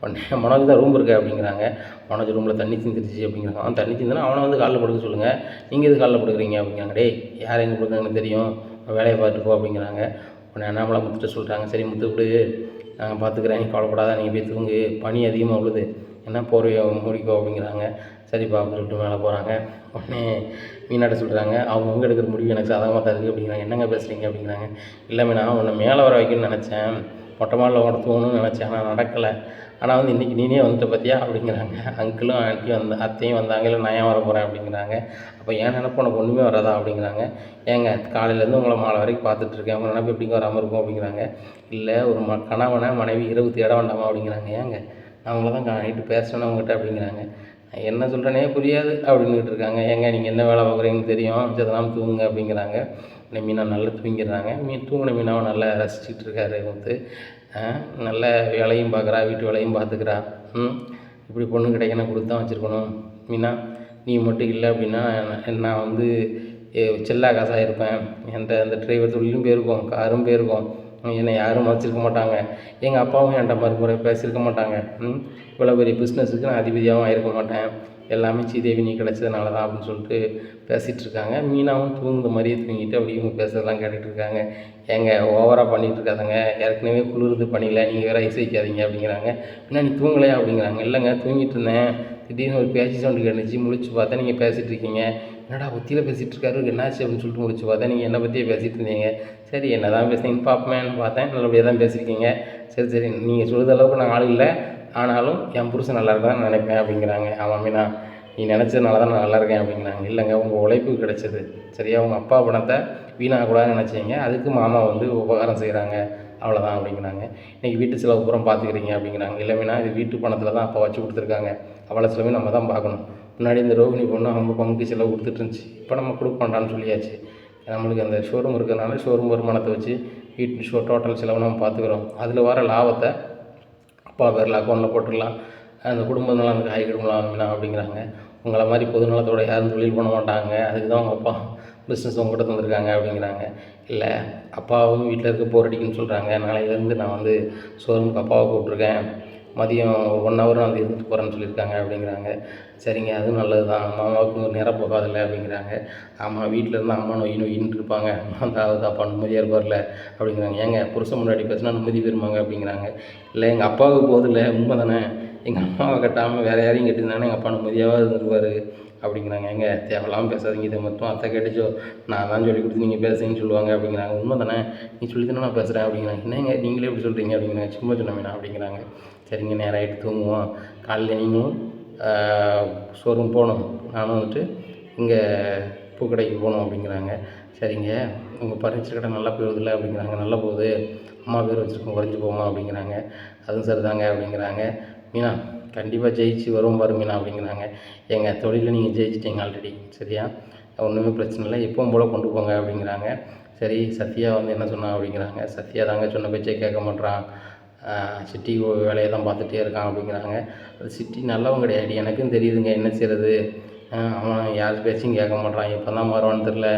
Speaker 1: உடனே மனோஜ் தான் ரூம் இருக்கா அப்படிங்கிறாங்க. மனோஜ் ரூமில் தண்ணி சிந்திருச்சு அப்படிங்கிறாங்க. அவன் தண்ணி சிந்தினா அவனை வந்து காலில் படுக்க சொல்லுங்கள், நீங்கள் எது காலில் படுக்கிறீங்க அப்படிங்கிறாங்க. யார் எங்கே படுக்கிறாங்கன்னு தெரியும், வேலையை பார்த்துட்டு போ அப்படிங்கிறாங்க. உடனே அண்ணாமலை முத்துட்ட சொல்லிட்டாங்க. சரி முத்து விடு, நாங்கள் பார்த்துக்கிறேன், நீ கவலைப்படாத, நீங்கள் போய் தூங்கு, பனி அதிகமாக விழுது, என்ன போர்வையை மூடிக்கோ அப்படிங்கிறாங்க. சரிப்பா அப்படின்னு சொல்லிட்டு மேலே போகிறாங்க. உடனே மீனாட்ட சொல்கிறாங்க, அவங்க எடுக்கிற முடிவு எனக்கு சாதகமாக தான் இருக்குது அப்படிங்கிறாங்க. என்னங்க பேசுகிறீங்க அப்படிங்கிறாங்க. இல்லை மீனா, உன்னை மேலே வர வைக்கணும்னு நினச்சேன், மொட்டை மாடியில் உன்னை தூங்கணும்னு நினச்சேன், ஆனால் நடக்கலை, ஆனால் வந்து இன்றைக்கி நீனே வந்துட்ட பார்த்தியா அப்படிங்கிறாங்க. அங்கிளும் ஆண்டியும் அத்தையும் வந்தாங்க, இல்லை நான் ஏன் வர போகிறேன் அப்படிங்கிறாங்க. அப்போ ஏன் நினப்பு உனக்கு ஒன்றுமே வராதா அப்படிங்கிறாங்க. ஏங்க காலையிலேருந்து உங்களை மாலை வரைக்கும் பார்த்துட்ருக்கேன், உங்கள் நினப்பு எப்படிங்க வராமல் இருக்கும் அப்படிங்கிறாங்க. இல்லை ஒரு கணவனை மனைவி இரவு தேட வேண்டாமா அப்படிங்கிறாங்க. ஏங்க அவங்கள தான் நைட்டு பேசணும் அவங்ககிட்ட அப்படிங்கிறாங்க. என்ன சொல்கிறேனே புரியாது அப்படின்னுட்டு இருக்காங்க. ஏங்க நீங்கள் என்ன வேலை பார்க்குறீங்கன்னு தெரியும், சதெல்லாம் தூங்குங்க அப்படிங்கிறாங்க. மீனா நல்லா தூங்கிடுறாங்க. தூங்கின மீனாவை நல்லா ரசிச்சுட்டு இருக்காரு முத்து. நல்ல வேலையும் பார்க்குறா, வீட்டு வேலையும் பார்த்துக்கிறா. இப்படி பொண்ணு கிடைக்கணும், கொடுத்து தான் வச்சுருக்கணும். மீனா நீ மட்டும் இல்லை அப்படின்னா நான் வந்து செல்லா காசாக இருப்பேன், என்கிட்ட அந்த டிரைவர் தொழிலும் போயிருக்கோம், காரும் போயிருக்கோம், என்னை யாரும் மதிச்சிருக்க மாட்டாங்க, எங்கள் அப்பாவும் என்கிட்ட மறுமுறை பேசியிருக்க மாட்டாங்க, இவ்வளோ பெரிய பிஸ்னஸுக்கு நான் அதிபதியாகவும் ஆயிருக்க மாட்டேன், எல்லாமே ஸ்ரீதேவி நீ கிடச்சதுனால தான் அப்படின்னு சொல்லிட்டு பேசிகிட்ருக்காங்க. மீனாவும் தூங்குற மாதிரியே தூங்கிட்டு அப்படி இவங்க பேசுறதெல்லாம் கேட்டுட்ருக்காங்க. ஏங்க ஓவராக பண்ணிகிட்டு இருக்காதுங்க, ஏற்கனவே குளிர்து பண்ணிடல, நீங்கள் வேறு ஐஸ் வைக்காதீங்க அப்படிங்கிறாங்க. என்ன நீ தூங்கலையா அப்படிங்கிறாங்க. இல்லைங்க தூங்கிட்டு இருந்தேன், திடீர்னு ஒரு பேச்சு சவுண்டு கேட்டுச்சு, முழிச்சு பார்த்தா நீங்கள் பேசிகிட்டு இருக்கீங்க, என்னடா ஒத்தியில் பேசிகிட்டு இருக்காரு என்னாச்சு அப்படின்னு சொல்லிட்டு முடிச்சு பார்த்தா நீங்கள் என்னை பற்றியே பேசிகிட்டு இருந்தீங்க. சரி என்ன தான் பேசுனீங்கன்னு பார்ப்பேன்னு பார்த்தேன், நல்லபடியாக தான் பேசியிருக்கீங்க. சரி சரி நீங்கள் சொல்கிற அளவுக்கு நான் ஆள் இல்லை, ஆனாலும் என் புருஷன் நல்லா இருக்க தான் நினைப்பேன் அப்படிங்கிறாங்க. ஆமாம் மீனா நீ நினச்சதுனால தான் நான் நல்லா இருக்கேன் அப்படிங்கிறாங்க. இல்லைங்க உங்கள் உழைப்பு கிடைச்சது சரியா, உங்கள் அப்பா பணத்தை வீணாகக்கூடாதுன்னு நினச்சிங்க, அதுக்கு மாமா வந்து உபகாரம் செய்கிறாங்க அவ்வளோதான் அப்படிங்கிறாங்க. இன்றைக்கி வீட்டு செலவு பூரா பார்த்துக்கிறீங்க அப்படிங்கிறாங்க. இல்லை மீனா இது வீட்டு பணத்தில் தான் அப்பா வச்சு கொடுத்துருக்காங்க, அவ்வளோ செலவையும் நம்ம தான் பார்க்கணும். முன்னாடி இந்த ரோகிணி பொண்ணு அவங்க பங்குக்கு செலவு கொடுத்துட்டு இருந்துச்சு, இப்போ நம்ம கொடுக்க வேண்டாம்னு சொல்லியாச்சு. நம்மளுக்கு அந்த ஷோரூம் இருக்கிறதுனால ஷோரூம் வருமானத்தை வச்சு வீட்டு டோட்டல் செலவு நம்ம பார்த்துக்குறோம். அதில் வர லாபத்தை அப்பா பேரில் அக்கௌண்ட்டில் போட்டுடலாம், அந்த குடும்ப நலனுக்கு ஆகி கொடுக்கலாம் மீனா அப்படிங்கிறாங்க. உங்களை மாதிரி பொது நலத்தோட யாரும் தொழில் பண்ண மாட்டாங்க, அதுக்கு தான் உங்கள் அப்பா பிஸ்னஸ் உங்கள்கிட்ட தந்திருக்காங்க அப்படிங்கிறாங்க. இல்லை அப்பாவும் வீட்டில் இருக்க போர் அடிக்குன்னு சொல்கிறாங்க, நாளையிலேருந்து நான் வந்து ஷோரூமுக்கு அப்பாவை கூப்பிட்ருக்கேன், மதியம் 1 ஹவர் நான் வந்து இருந்துட்டு போகிறேன்னு சொல்லியிருக்காங்க அப்படிங்கிறாங்க. சரிங்க, அதுவும் நல்லது தான், அம்மாவுக்கு நேரம் போகாதில்ல அப்படிங்கிறாங்க. ஆமாம், வீட்டில் இருந்தால் அம்மா நொயின்னு இருப்பாங்க, அதாவது அப்பா நிம்மதியாக இருப்பார்ல அப்படிங்கிறாங்க. ஏங்க புருஷன் முன்னாடி பேசினா நிம்மதி பெறுமாங்க அப்படிங்கிறாங்க. இல்லை எங்கள் அப்பாவுக்கு போதில்லை, உண்மை தானே, எங்கள் அம்மாவை கட்டாமல் வேறு யாரையும் கட்டியிருந்தானே எங்கள் அப்பா நிம்மதியாக இருந்துருவார் அப்படிங்கிறாங்க. ஏங்க தேவையில்லாமல் பேசாதீங்க, இதை மட்டும் அத்தை கேட்டுச்சோ நான் தான் சொல்லி கொடுத்து நீங்கள் பேசுங்கன்னு சொல்லுவாங்க அப்படிங்கிறாங்க. உண்மை தானே, நீ சொல்லி தானே நான் பேசுகிறேன் அப்படிங்கிறாங்க. என்னங்க நீங்களே எப்படி சொல்கிறீங்க அப்படிங்கிறாங்க. சும்மா சொன்னேன் அப்படிங்கிறாங்க. சரிங்க, நேரம் ஆகிட்டு தூங்குவோம், காலையில் நீங்களும் ஷோரூம் போகணும், நானும் வந்துட்டு இங்கே பூக்கடைக்கு போகணும் அப்படிங்கிறாங்க. சரிங்க, உங்கள் பர்னிச்சர் கடை நல்லா போகுதில்ல அப்படிங்கிறாங்க. நல்லா போகுது, அம்மா பேர் வச்சுருக்கோம், குறைஞ்சி போமா அப்படிங்கிறாங்க. அதுவும் சரிதாங்க அப்படிங்கிறாங்க. மீனா கண்டிப்பாக ஜெயிச்சு வரும் பாரு மீனா அப்படிங்கிறாங்க. எங்கள் தொழிலில் நீங்கள் ஜெயிச்சிட்டீங்க ஆல்ரெடி, சரியா, ஒன்றுமே பிரச்சனை இல்லை, எப்பவும் போல் கொண்டு போங்க அப்படிங்கிறாங்க. சரி, சத்யா வந்து என்ன சொன்னா அப்படிங்கிறாங்க. சத்யா தாங்க சொன்ன பேச்சே கேட்க மாட்றான், சிட்டி வேலையை தான் பார்த்துட்டே இருக்கான் அப்படிங்கிறாங்க. அது சிட்டி நல்லவன் கிடையாது, எனக்கும் தெரியுதுங்க, என்ன செய்கிறது, அவன் யார் பேச்சையும் கேட்க மாட்றான், எப்போ தான் மாறுவான்னு தெரில,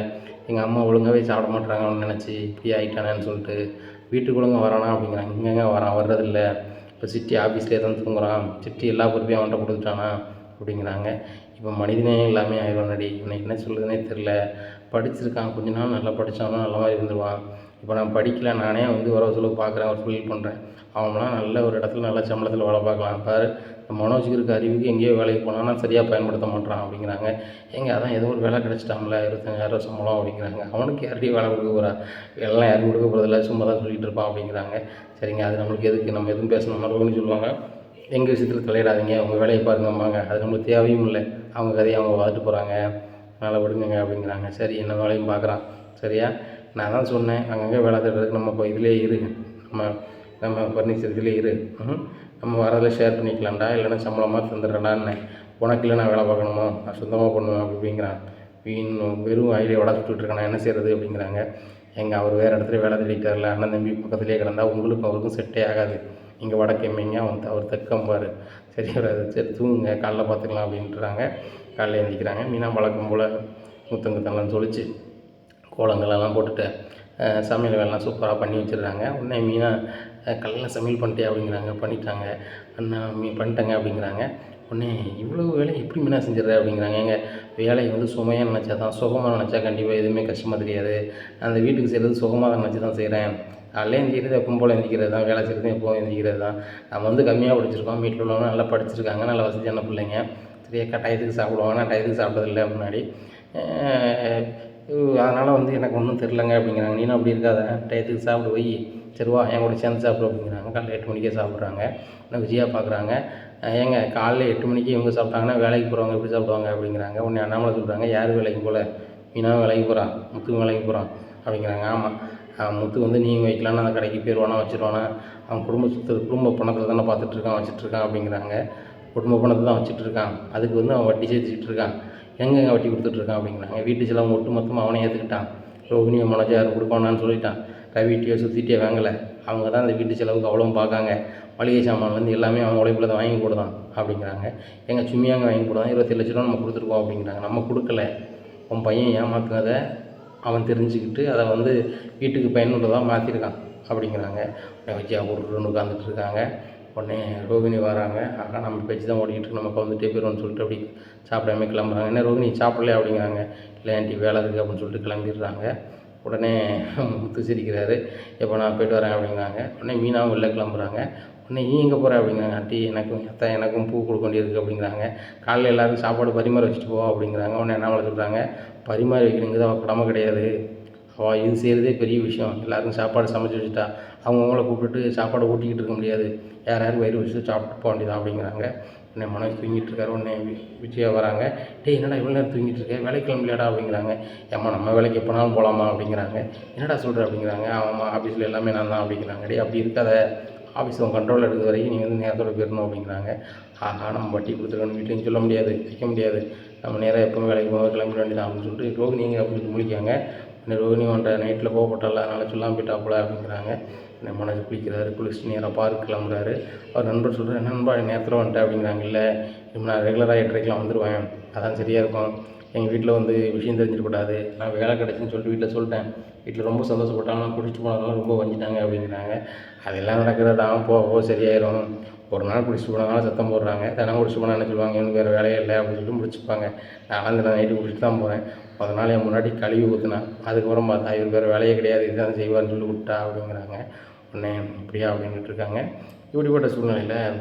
Speaker 1: எங்கள் அம்மா ஒழுங்காகவே சாப்பிட மாட்றாங்கன்னு நினச்சி இப்படி ஆகிட்டானேன்னு சொல்லிட்டு வீட்டுக்கு ஒழுங்காக வரானா அப்படிங்கிறாங்க. இங்கேங்க வர்றதில்லை, இப்போ சிட்டி ஆஃபீஸ்லேயே தான் தூங்குறான், சிட்டி எல்லா பொறுப்பையும் அவன்கிட்ட கொடுத்துட்டானா அப்படிங்கிறாங்க. இப்போ மனிதனே எல்லாமே ஆயிடுவானடி, எனக்கு என்ன சொல்லுதுன்னே தெரில, படிச்சிருக்கான், கொஞ்ச நாள் நல்லா படித்தாலும் நல்ல மாதிரி இருந்துருவான், இப்போ நான் படிக்கல, நானே வந்து வரவு செலவு பார்க்குறேன், ஒரு தொழில் பண்ணுறேன், அவங்களாம் நல்ல ஒரு இடத்துல நல்ல சம்பளத்தில் வேலை பார்க்கலாம், பாரு மனோஜுக்கு இருக்க அறிவுக்கு எங்கேயோ வேலைக்கு போனான்னா சரியாக பயன்படுத்த மாட்டான் அப்படிங்கிறாங்க. ஏங்க அதான் ஏதோ ஒரு வேலை கிடச்சிட்டாங்களே 25,000 சம்பளம் அப்படிங்கிறாங்க. அவனுக்கு யார்கிட்டையும் வேலை கொடுக்க போகிறா, வேலைலாம் யாரும் கொடுக்க போகிறதில்ல, சும்மா தான் சொல்லிகிட்டு இருப்பான் அப்படிங்கிறாங்க. சரிங்க, அது நம்மளுக்கு எதுக்கு, நம்ம எதுவும் பேசணும் மறுபடியும் சொல்லுவாங்க, எங்கள் விஷயத்தில் தலையிடாதீங்க, உங்கள் வேலையை பாருங்கம்பாங்க, அது நம்மளுக்கு தேவையும் இல்லை, அவங்க கதையை அவங்க பார்த்துட்டு போகிறாங்க, அதனால் விடுங்க அப்படிங்கிறாங்க. சரி, என்ன வேலையும் பார்க்குறான், சரியா, நான் தான் சொன்னேன் அங்கங்கே வேலை தேடுறதுக்கு நம்ம இப்போ இதிலே இரு, நம்ம ஃபர்னிச்சர் இதிலே இரு, நம்ம வரதில் ஷேர் பண்ணிக்கலாம்டா, இல்லைன்னா சம்பளமாக தந்துடுறேன்டான்னு, உனக்கு இல்லை நான் வேலை பார்க்கணுமா, நான் சொந்தமாக பண்ணுவேன் அப்படிங்கிறான். வெறும் வாயிலே வடை சுட்டுட்ருக்கேன், நான் என்ன செய்கிறது அப்படிங்கிறாங்க. எங்கள் அவர் வேறு இடத்துல வேலை தேடிட்டார்ல, அண்ணன் தம்பி பக்கத்துலேயே கிடந்தா உங்களுக்கும் அவருக்கும் செட்டே ஆகாது, இங்கே வடக்கேமைங்க அவர் தெக்கம்பார், சரி வராது, சரி தூங்குங்க, காலைல பார்த்துக்கலாம் அப்படின்ட்டுறாங்க. காலைல எழுந்திக்கிறாங்க. மீனா வழக்கம் போல் முத்தங்கத்தெல்லாம் சொல்லிச்சு, கோலங்களெல்லாம் போட்டுட்டு சமையல் வேலைலாம் சூப்பராக பண்ணி வச்சிடுறாங்க. உடனே மீனா காலைல சமையல் பண்ணிட்டே அப்படிங்கிறாங்க. பண்ணிட்டாங்க அண்ணா, பண்ணிட்டேங்க அப்படிங்கிறாங்க. உடனே இவ்வளோ வேலையை எப்படி மீனா செஞ்சிடற அப்படிங்கிறாங்க. எங்கள் வேலையை வந்து சுமையாக நினச்சா தான், சுகமாக நினச்சா கண்டிப்பாக எதுவுமே கஷ்டமாக தெரியாது, அந்த வீட்டுக்கு செய்கிறது சுகமாக தான் நினச்சி தான் செய்கிறேன், காலையில் எழுந்திக்கிறது எப்பவும் போல் எழுந்திக்கிறது தான், வேலை செய்கிறது எப்போவும் எழுந்திக்கிறது தான், நம்ம வந்து கம்மியாக படிச்சிருக்கோம், வீட்டில் உள்ளவங்க நல்லா படிச்சிருக்காங்க, நல்ல வசதியான பிள்ளைங்க, சரியா, டயத்துக்கு சாப்பிடுவாங்க, நான் டயத்துக்கு சாப்பிட்டதில்லை முன்னாடி, அதனால் வந்து எனக்கு ஒன்றும் தெரிலங்க அப்படிங்கிறாங்க. நீனும் அப்படி இருக்காத, டயத்துக்கு சாப்பிடு வை, சரிவா என் கூட சேர்ந்து சாப்பிடு அப்படிங்கிறாங்க. காலைல 8 மணிக்கே சாப்பிட்றாங்க. ஆனால் விஜயா பார்க்குறாங்க, ஏங்க காலைல 8 மணிக்கு இவங்க சாப்பிட்டாங்கன்னா வேலைக்கு போகிறவங்க எப்படி சாப்பிடுவாங்க அப்படிங்கிறாங்க. உடனே அண்ணாமலை சொல்கிறாங்க, யார் வேலைக்கு போகல, மீனாவும் வேலைக்கு போகிறான், முத்துவும் வேலைக்கு போகிறான் அப்படிங்கிறாங்க. ஆமாம், முத்து வந்து நீங்கள் வைக்கலான்னு அந்த கடைக்கு போயிடுவானா வச்சுருவானா, அவன் குடும்ப பணத்தில் தானே பார்த்துட்ருக்கான் வச்சிட்ருக்கான் அப்படிங்கிறாங்க. குடும்ப பணத்தை தான் வச்சிட்ருக்கான், அதுக்கு வந்து அவன் வட்டி சேர்த்துக்கிட்டு இருக்கான், எங்கெங்கே வட்டி கொடுத்துட்ருக்கான் அப்படிங்கிறாங்க. வீட்டு செலவு ஒட்டு மொத்தமாக அவனே ஏற்றுக்கிட்டான், ரோகிணியை மனோஜ் யாரும் கொடுப்பானான்னு சொல்லிட்டான், கவிட்டியோ சுற்றிட்டே வாங்கலை, அவங்க தான் அந்த வீட்டு செலவுக்கு அவ்வளோவும் பார்க்காங்க, மளிகை சாமான்லேருந்து எல்லாமே அவன் உழைப்பில் தான் வாங்கி போடுதான் அப்படிங்கிறாங்க. எங்கள் சும்மியாங்க வாங்கி போடுதான், 27 லட்ச ரூபா நம்ம கொடுத்துருக்கோம் அப்படிங்கிறாங்க. நம்ம கொடுக்கல, உன் பையன் ஏமாத்துனதை அவன் தெரிஞ்சுக்கிட்டு அதை வந்து வீட்டுக்கு பயனுள்ளதாக மாற்றிருக்கான் அப்படிங்கிறாங்க. விஜயா ஒரு உட்காந்துட்டு இருக்காங்க. உடனே ரோகிணி வராங்க, ஆகா நம்ம பேச்சு தான் ஓடிக்கிட்டு இருக்கு, நம்ம வந்துட்டே போயிடுவோம்னு சொல்லிட்டு அப்படி சாப்பிடாம கிளம்புறாங்க. என்ன ரோகிணி சாப்பிடல அப்படிங்கிறாங்க. இல்லை ஆண்டி வேலை இருக்குது அப்படின்னு சொல்லிட்டு கிளம்பிடுறாங்க. உடனே முத்து சிரிக்கிறாரு, எப்போ நான் போய்ட்டு வரேன் அப்படிங்கிறாங்க. உடனே மீனாவும் வெளில கிளம்புறாங்க. உடனே நீ எங்கே போகிற அப்படிங்கிறாங்க. ஆண்டி எனக்கும் பூ கொடுக்க வேண்டியிருக்கு அப்படிங்கிறாங்க. காலையில் எல்லாருக்கும் சாப்பாடு பரிமாற வச்சுட்டு போவா அப்படிங்கிறாங்க. உடனே என்ன சொல்கிறாங்க, பரிமாறி வைக்கணுங்கிறது அவள் கடமை கிடையாது, அவள் இது செய்கிறதே பெரிய விஷயம், எல்லாருக்கும் சாப்பாடு சமைச்சு வச்சுட்டா அவங்கவுங்கள கூப்பிட்டுட்டு சாப்பாடு ஊட்டிக்கிட்டு இருக்க முடியாது, யார் வயிறு வச்சுட்டு சாப்பிட்டு போக வேண்டியதான் அப்படிங்கிறாங்க. உடனே மனோஜ் தூங்கிட்டு இருக்காரு. உடனே விஜயா வராங்க. டேய் என்னடா இவ்வளோ நேரம் தூங்கிட்டு இருக்க, வேலைக்கு கிளம்பலையாடா அப்படிங்கிறாங்க. ஏம்மா நம்ம வேலைக்கு எப்போனாலும் போகலாமா அப்படிங்கிறாங்க. என்னடா சொல்கிற அப்படிங்கிறாங்க. ஆமாம்மா ஆஃபீஸில் எல்லாமே நான் தான் அப்படிங்கிறாங்க. டேய் அப்படி இருக்காத, ஆஃபீஸ் உன் கண்ட்ரோல் எடுக்கிற வரைக்கும் நீ வந்து நேரத்தோட போயிடணும் அப்படிங்கிறாங்க. ஆஹா நம்ம வட்டி கொடுத்துருக்கணும் வீட்லையும் சொல்ல முடியாது, வைக்க முடியாது, நம்ம நேராக எப்போவும் வேலைக்கு போக கிளம்பிட வேண்டியதான் அப்படின்னு சொல்லிட்டு ரோகிணி எங்கே அப்படின்னு முழிக்காங்க. உடனே ரோகிணி வந்துட்ட நைட்டில் கோவப்பட்டால அதனால் சொல்லாமல் போயிட்டாப்புல அப்படிங்கிறாங்க. உடனே மனோஜ் குளிக்கிறாரு. குளிச்சுட்டு நேராக பார்க் கிளம்புறாரு. அவர் நண்பர் சொல்கிறார், என்ன நண்பா நேரத்தில் வந்துட்டேன் அப்படிங்கிறாங்க. இல்லை இப்போ நான் ரெகுலராக 8:30க்கெலாம் வந்துடுவேன், அதான் சரியாக இருக்கும். எங்கள் வீட்டில் வந்து விஷயம் தெரிஞ்சிடக்கூடாது, நான் வேலை கிடச்சின்னு சொல்லிட்டு வீட்டில் சொல்லிட்டேன். வீட்டில் ரொம்ப சந்தோஷப்பட்டாலும் குடிச்சிட்டு போனதுனால ரொம்ப வஞ்சிட்டாங்க அப்படிங்கிறாங்க. அதெல்லாம் நடக்கிறது தான், போக சரியாயிடும். ஒரு நாள் குடிச்சிட்டு போனதுனால சத்தம் போடுறாங்க, தினம் குடிச்சிட்டு போனால் என்ன சொல்லுவாங்க, எனக்கு வேறு வேலையே இல்லை அப்படின்னு சொல்லிட்டு முடிச்சுப்பாங்க. நான் அந்த நைட்டு குடிச்சிட்டு தான் போகிறேன். அதனால் நாள் என் முன்னாடி கழுவி ஊற்றுனா, அதுக்கப்புறம் பார்த்தா இவர் வேறு வேலையே கிடையாது, இதுதான் செய்வார்னு சொல்லி விட்டா அப்படிங்கிறாங்க. உடனே இப்படியா அப்படின்ட்டு இருக்காங்க. இப்படிப்பட்ட சூழ்நிலையில்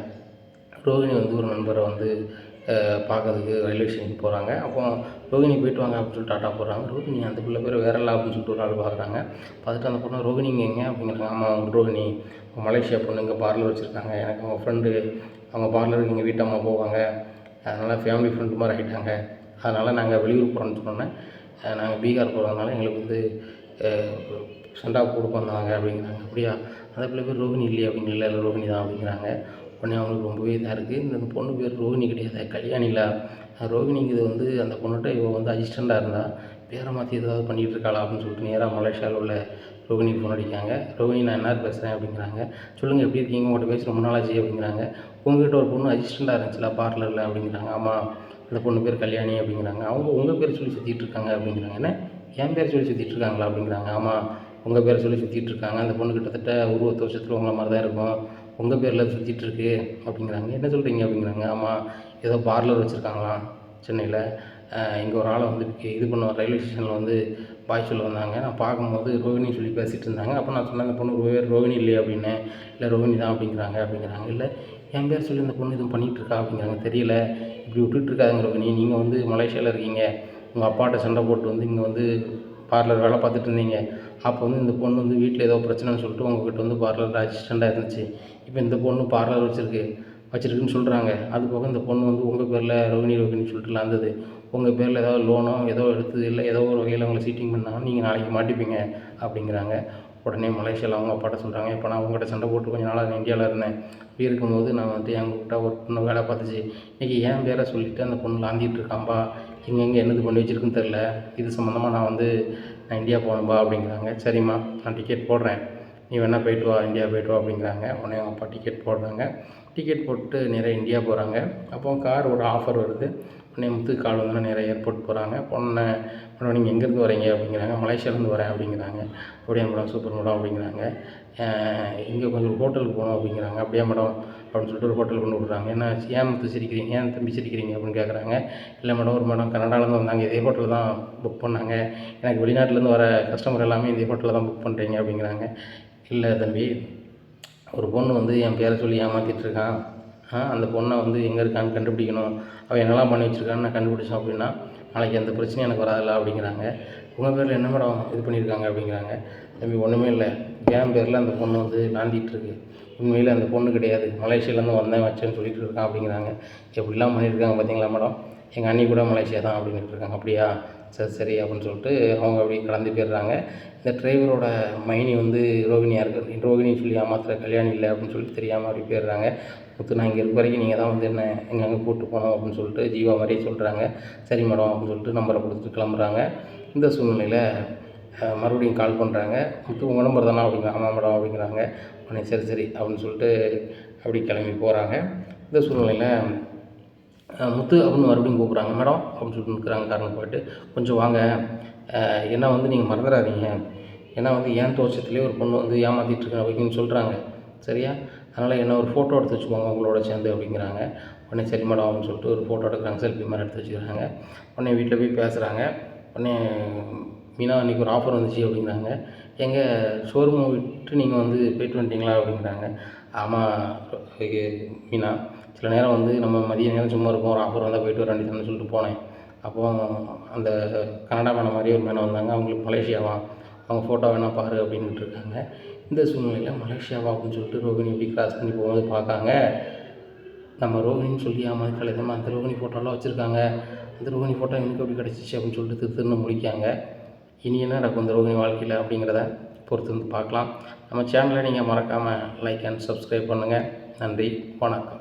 Speaker 1: ரோகிணி வந்து ஒரு நண்பரை வந்து பார்க்கறதுக்கு ரயில்வே ஸ்டேஷனுக்கு போகிறாங்க. அப்போ ரோகிணி போயிட்டு வாங்க அப்படின்னு சொல்லிட்டு டாட்டா போடுறாங்க. ரோகிணி அந்த பிள்ளை பேர் வேற இல்லை அப்படின்னு சொல்லிட்டு ஒரு ஆள் பார்க்குறாங்க. பார்த்துட்டு அந்த பொண்ணு ரோகிணிங்க எங்க அப்படிங்கிறாங்க. ஆமாம் அவங்க ரோகிணி மலேசியா பொண்ணு இங்கே பார்லர் வச்சுருக்காங்க, எனக்கு அவங்க ஃப்ரெண்டு, அவங்க பார்லருக்கு எங்கள் வீட்டம்மா போவாங்க, அதனால் ஃபேமிலி ஃப்ரெண்டு மாதிரி ஆகிட்டாங்க, அதனால் நாங்கள் வெளியூர் போகிறோன்னு சொன்னோன்னே நாங்கள் பீகார் போகிறதுனால எங்களுக்கு வந்து சென்ட் ஆஃப் கொடுக்க வந்தாங்க அப்படிங்கிறாங்க. அப்படியா அந்த பிள்ளை பேர் ரோகிணி இல்லையா அப்படிங்கிற, இல்லை ரோகிணி தான் அப்படிங்கிறாங்க. உடனே அவங்களுக்கு ரொம்பவே இதாக இருக்குது. இந்த பொண்ணு பேர் ரோகிணி கிடையாது, கல்யாணில. ரோகிணிங்கிறது வந்து அந்த பொண்ணுகிட்ட இவள் வந்து அசிஸ்டண்ட்டாக இருந்தால் பேரை மாற்றி ஏதாவது பண்ணிகிட்டு இருக்காளா அப்படின்னு சொல்லிட்டு நேராக மலேசியாவில் உள்ள ரோகிணிக்கு ஃபோன் அடிக்காங்க. ரோகிணி நான் என்ஆர் பேசுகிறேன் அப்படிங்கிறாங்க. சொல்லுங்கள் எப்படி இருக்கீங்க, உங்கள்கிட்ட பேசி ரொம்ப நாளாச்சு அப்படிங்கிறாங்க. உங்கள்கிட்ட ஒரு பொண்ணு அசிஸ்டண்ட்டாக இருந்துச்சுல பார்லரில் அப்படிங்கிறாங்க. ஆமாம் அந்த பொண்ணு பேர் கல்யாணி அப்படிங்கிறாங்க. அவங்க உங்கள் பேர் சொல்லி சுற்றிட்டு இருக்காங்க அப்படிங்கிறாங்க. என்ன என் பேர் சொல்லி சுற்றிட்டு இருக்காங்களா அப்படிங்கிறாங்க. ஆமாம் உங்கள் பேரை சொல்லி சுற்றிட்டு இருக்காங்க, அந்த பொண்ணு கிட்டத்தட்ட உருவத்து வருஷத்தில் உங்களை மாதிரி தான் இருக்கும், உங்கள் பேரில் சுற்றிட்டுருக்கு அப்படிங்கிறாங்க. என்ன சொல்கிறீங்க அப்படிங்கிறாங்க. ஆமாம் ஏதோ பார்லர் வச்சுருக்காங்களாம் சென்னையில், இங்கே ஒரு ஆளை வந்து இது பண்ண ரயில்வே ஸ்டேஷனில் வந்து பாய் சொல்ல வந்தாங்க, நான் பார்க்கும்போது ரோகிணி சொல்லி பேசிகிட்டு இருந்தாங்க. அப்போ நான் சொன்னேன் அந்த பொண்ணு பேர் ரோகிணி இல்லையா அப்படின்னு. இல்லை ரோகிணி தான் அப்படிங்கிறாங்க. இல்லை என் பேர் சொல்லி இந்த பொண்ணு இதுவும் பண்ணிகிட்ருக்கா அப்படிங்கிறாங்க. தெரியல, இப்படி விட்டுட்டுருக்காதுங்க ரோகிணி, நீங்கள் வந்து மலேசியாவில் இருக்கீங்க, உங்கள் அப்பாட்ட சண்டை போட்டு வந்து இங்கே வந்து பார்லர் வேலை பார்த்துட்டு இருந்தீங்க. அப்போ வந்து இந்த பொண்ணு வந்து வீட்டில் ஏதோ பிரச்சனைன்னு சொல்லிட்டு உங்கள்கிட்ட வந்து பார்லர் அசிஸ்டண்ட்டாக இருந்துச்சு. இப்போ இந்த பொண்ணு பார்லர் வச்சுருக்குன்னு சொல்கிறாங்க. அது போக இந்த பொண்ணு வந்து உங்கள் பேரில் ரோகிணின்னு சொல்லிட்டுலாம் இருந்தது. உங்கள் பேரில் ஏதாவது லோனோ ஏதோ எடுத்து இல்லை ஏதோ ஒரு வகையில் உங்களை சீட்டிங் பண்ணாலும் நீங்கள் நாளைக்கு மாட்டிப்பீங்க அப்படிங்கிறாங்க. உடனே மலேசியாவில் அவங்க அப்பாட்ட சொல்கிறாங்க, இப்போ நான் உங்கள்கிட்ட சண்டை போட்டு கொஞ்சம் நாளாக நான் இந்தியாவில் இருந்தேன், அப்படி இருக்கும்போது நான் வந்து எங்ககிட்ட ஒரு பொண்ணு வேலை பார்த்துச்சு, இன்றைக்கி ஏன் பேரை சொல்லிவிட்டு அந்த பொண்ணு லாந்திட்டு இருக்காம்பா, எங்கெங்கே என்னது பண்ணி வச்சுருக்குன்னு தெரில, இது சம்மந்தமாக நான் இந்தியா போகணும்பா அப்படிங்கிறாங்க. சரிம்மா நான் டிக்கெட் போடுறேன், நீ வேணால் போய்ட்டு வா, இந்தியா போய்ட்டு வா அப்படிங்கிறாங்க. உடனே அவங்க அப்பா டிக்கெட் போடுறாங்க. டிக்கெட் போட்டு நேராக இந்தியா போகிறாங்க. அப்போ கார் ஒரு ஆஃபர் வருது. உடனே முத்துக்கு கால் வந்தோடனே நேராக ஏர்போர்ட் போகிறாங்க. மேடம் நீங்கள் எங்கேருந்து வரீங்க அப்படிங்கிறாங்க. மலேசியாவிலேருந்து வரேன் அப்படிங்கிறாங்க. அப்படியா மேடம், சூப்பர் மேடம் அப்படிங்கிறாங்க. இங்கே கொஞ்சம் ஒரு ஹோட்டலுக்கு போகணும் அப்படிங்கிறாங்க. அப்படியா மேடம் அப்படின்னு சொல்லிட்டு ஒரு ஹோட்டலுக்கு கொண்டு விட்றாங்க. என்ன ஏன் முத்து சிரிக்கிறீங்க, ஏன் தம்பி சிரிக்கிறீங்க அப்படின்னு கேட்குறாங்க. இல்லை மேடம் ஒரு மேடம் கனடாலேருந்து வந்தாங்க, இதே ஹோட்டலில் தான் புக் பண்ணாங்க, எனக்கு வெளிநாட்டிலேருந்து வர கஸ்டமர் எல்லாமே இதே ஹோட்டலில் தான் புக் பண்ணுறீங்க அப்படிங்கிறாங்க. இல்லை தம்பி, ஒரு பொண்ணு வந்து என் பேரை சொல்லி ஏமாற்றிட்டுருக்கான், அந்த பொண்ணை வந்து எங்கே இருக்கான்னு கண்டுபிடிக்கணும், அவன் என்னெல்லாம் பண்ணி வச்சுருக்கான்னு நான் கண்டுபிடிச்சோம் அப்படின்னா நாளைக்கு எந்த பிரச்சனையும் எனக்கு வராதில்ல அப்படிங்கிறாங்க. உங்கள் பேரில் என்ன மேடம் இது பண்ணியிருக்காங்க அப்படிங்கிறாங்க. தம்பி ஒன்றுமே இல்லை, என் பேரில் அந்த பொண்ணு வந்து லாந்திட்டுருக்கு, உண்மையில் அந்த பொண்ணு கிடையாது, மலேசியாவிலேருந்து வந்தேன் வச்சேன்னு சொல்லிட்டு இருக்கான் அப்படிங்கிறாங்க. எப்படிலாம் பண்ணியிருக்காங்க பார்த்தீங்களா மேடம், எங்கள் அண்ணி கூட மலேசியா தான் அப்படின்ட்டு இருக்காங்க. அப்படியா சரி அப்படின்னு சொல்லிட்டு அவங்க அப்படி கடந்து போயிடுறாங்க. இந்த டிரைவரோட மைனி வந்து ரோகிணியாக இருக்குது, ரோகிணி சொல்லி ஏமாத்துற கல்யாணி இல்லை அப்படின்னு சொல்லிட்டு தெரியாமல் அப்படி போயிடுறாங்க. முத்து நான் இங்கே இருக்க வரைக்கும் நீங்கள் தான் வந்து என்ன எங்கெங்கே கூப்பிட்டு போகணும் அப்படின்னு சொல்லிட்டு ஜீவா மாதிரியே சொல்கிறாங்க. சரி மேடம் அப்படின்னு சொல்லிட்டு நம்பரை கொடுத்துட்டு கிளம்புறாங்க. இந்த சூழ்நிலையில் மறுபடியும் கால் பண்ணுறாங்க. முத்து உங்கள் நம்பர் தானே அப்படிங்கிறாங்க. ஆமாம் மேடம் அப்படிங்கிறாங்க. உடனே சரி அப்படின்னு சொல்லிட்டு அப்படி கிளம்பி போகிறாங்க. இந்த சூழ்நிலையில் முத்து அப்படின்னு மறுபடியும் கூப்பிட்றாங்க. மேடம் அப்படின்னு சொல்லிட்டு நிற்கிறாங்க. காரணம் போய்ட்டு கொஞ்சம் வாங்க, ஏன்னா வந்து நீங்கள் மறந்துடாதீங்க, ஏன்னா வந்து ஏன் தோற்றத்துலேயே ஒரு பொண்ணு வந்து ஏமாற்றிட்டுருக்கேன் அப்படின்னு சொல்கிறாங்க, சரியா, அதனால் என்ன ஒரு ஃபோட்டோ எடுத்து வச்சுக்கோங்க உங்களோட சேர்ந்து அப்படிங்கிறாங்க. உடனே சரி மேடம் அப்படின்னு சொல்லிட்டு ஒரு ஃபோட்டோ எடுக்கிறாங்க, செல்ஃபி மாதிரி எடுத்து வச்சுக்கிறாங்க. உடனே வீட்டில் போய் பேசுகிறாங்க. உடனே மீனா அன்றைக்கி ஒரு ஆஃபர் வந்துச்சு அப்படிங்கிறாங்க. எங்கள் ஷோரூமை விட்டு நீங்கள் வந்து போய்ட்டு வந்துட்டீங்களா அப்படிங்கிறாங்க. ஆமாம் மீனா, சில நேரம் வந்து நம்ம மதிய நேரம் சும்மா இருப்போம், ஒரு ஆஃபர் வந்தால் போய்ட்டு வர வேண்டியதுன்னு சொல்லிட்டு போனேன். அப்போது அந்த கனடா மேடம் மாதிரி ஒரு மேடம் வந்தாங்க, அவங்களுக்கு மலேசியாவா, அவங்க ஃபோட்டோ வேணால் பாரு அப்படின்ட்டு இருக்காங்க. இந்த சூழ்நிலையில் மலேசியாவா அப்படின்னு சொல்லிட்டு ரோகிணி எப்படி கிராஸ் பண்ணி போகும்போது பார்க்காங்க, நம்ம ரோஹிணின்னு சொல்லி கல்யாணம் அந்த ரோஹிணி ஃபோட்டோலாம் வச்சுருக்காங்க, அந்த ரோஹிணி ஃபோட்டோ எனக்கு எப்படி கிடச்சிச்சு அப்படின்னு சொல்லிட்டு திருன்னு முடிக்காங்க. இனி என்ன நடக்கும் இந்த ரோஹிணி வாழ்க்கையில் அப்படிங்கிறத பொறுத்து வந்து பார்க்கலாம். நம்ம சேனலை நீங்கள் மறக்காமல் லைக் அண்ட் சப்ஸ்கிரைப் பண்ணுங்கள். நன்றி, வணக்கம்.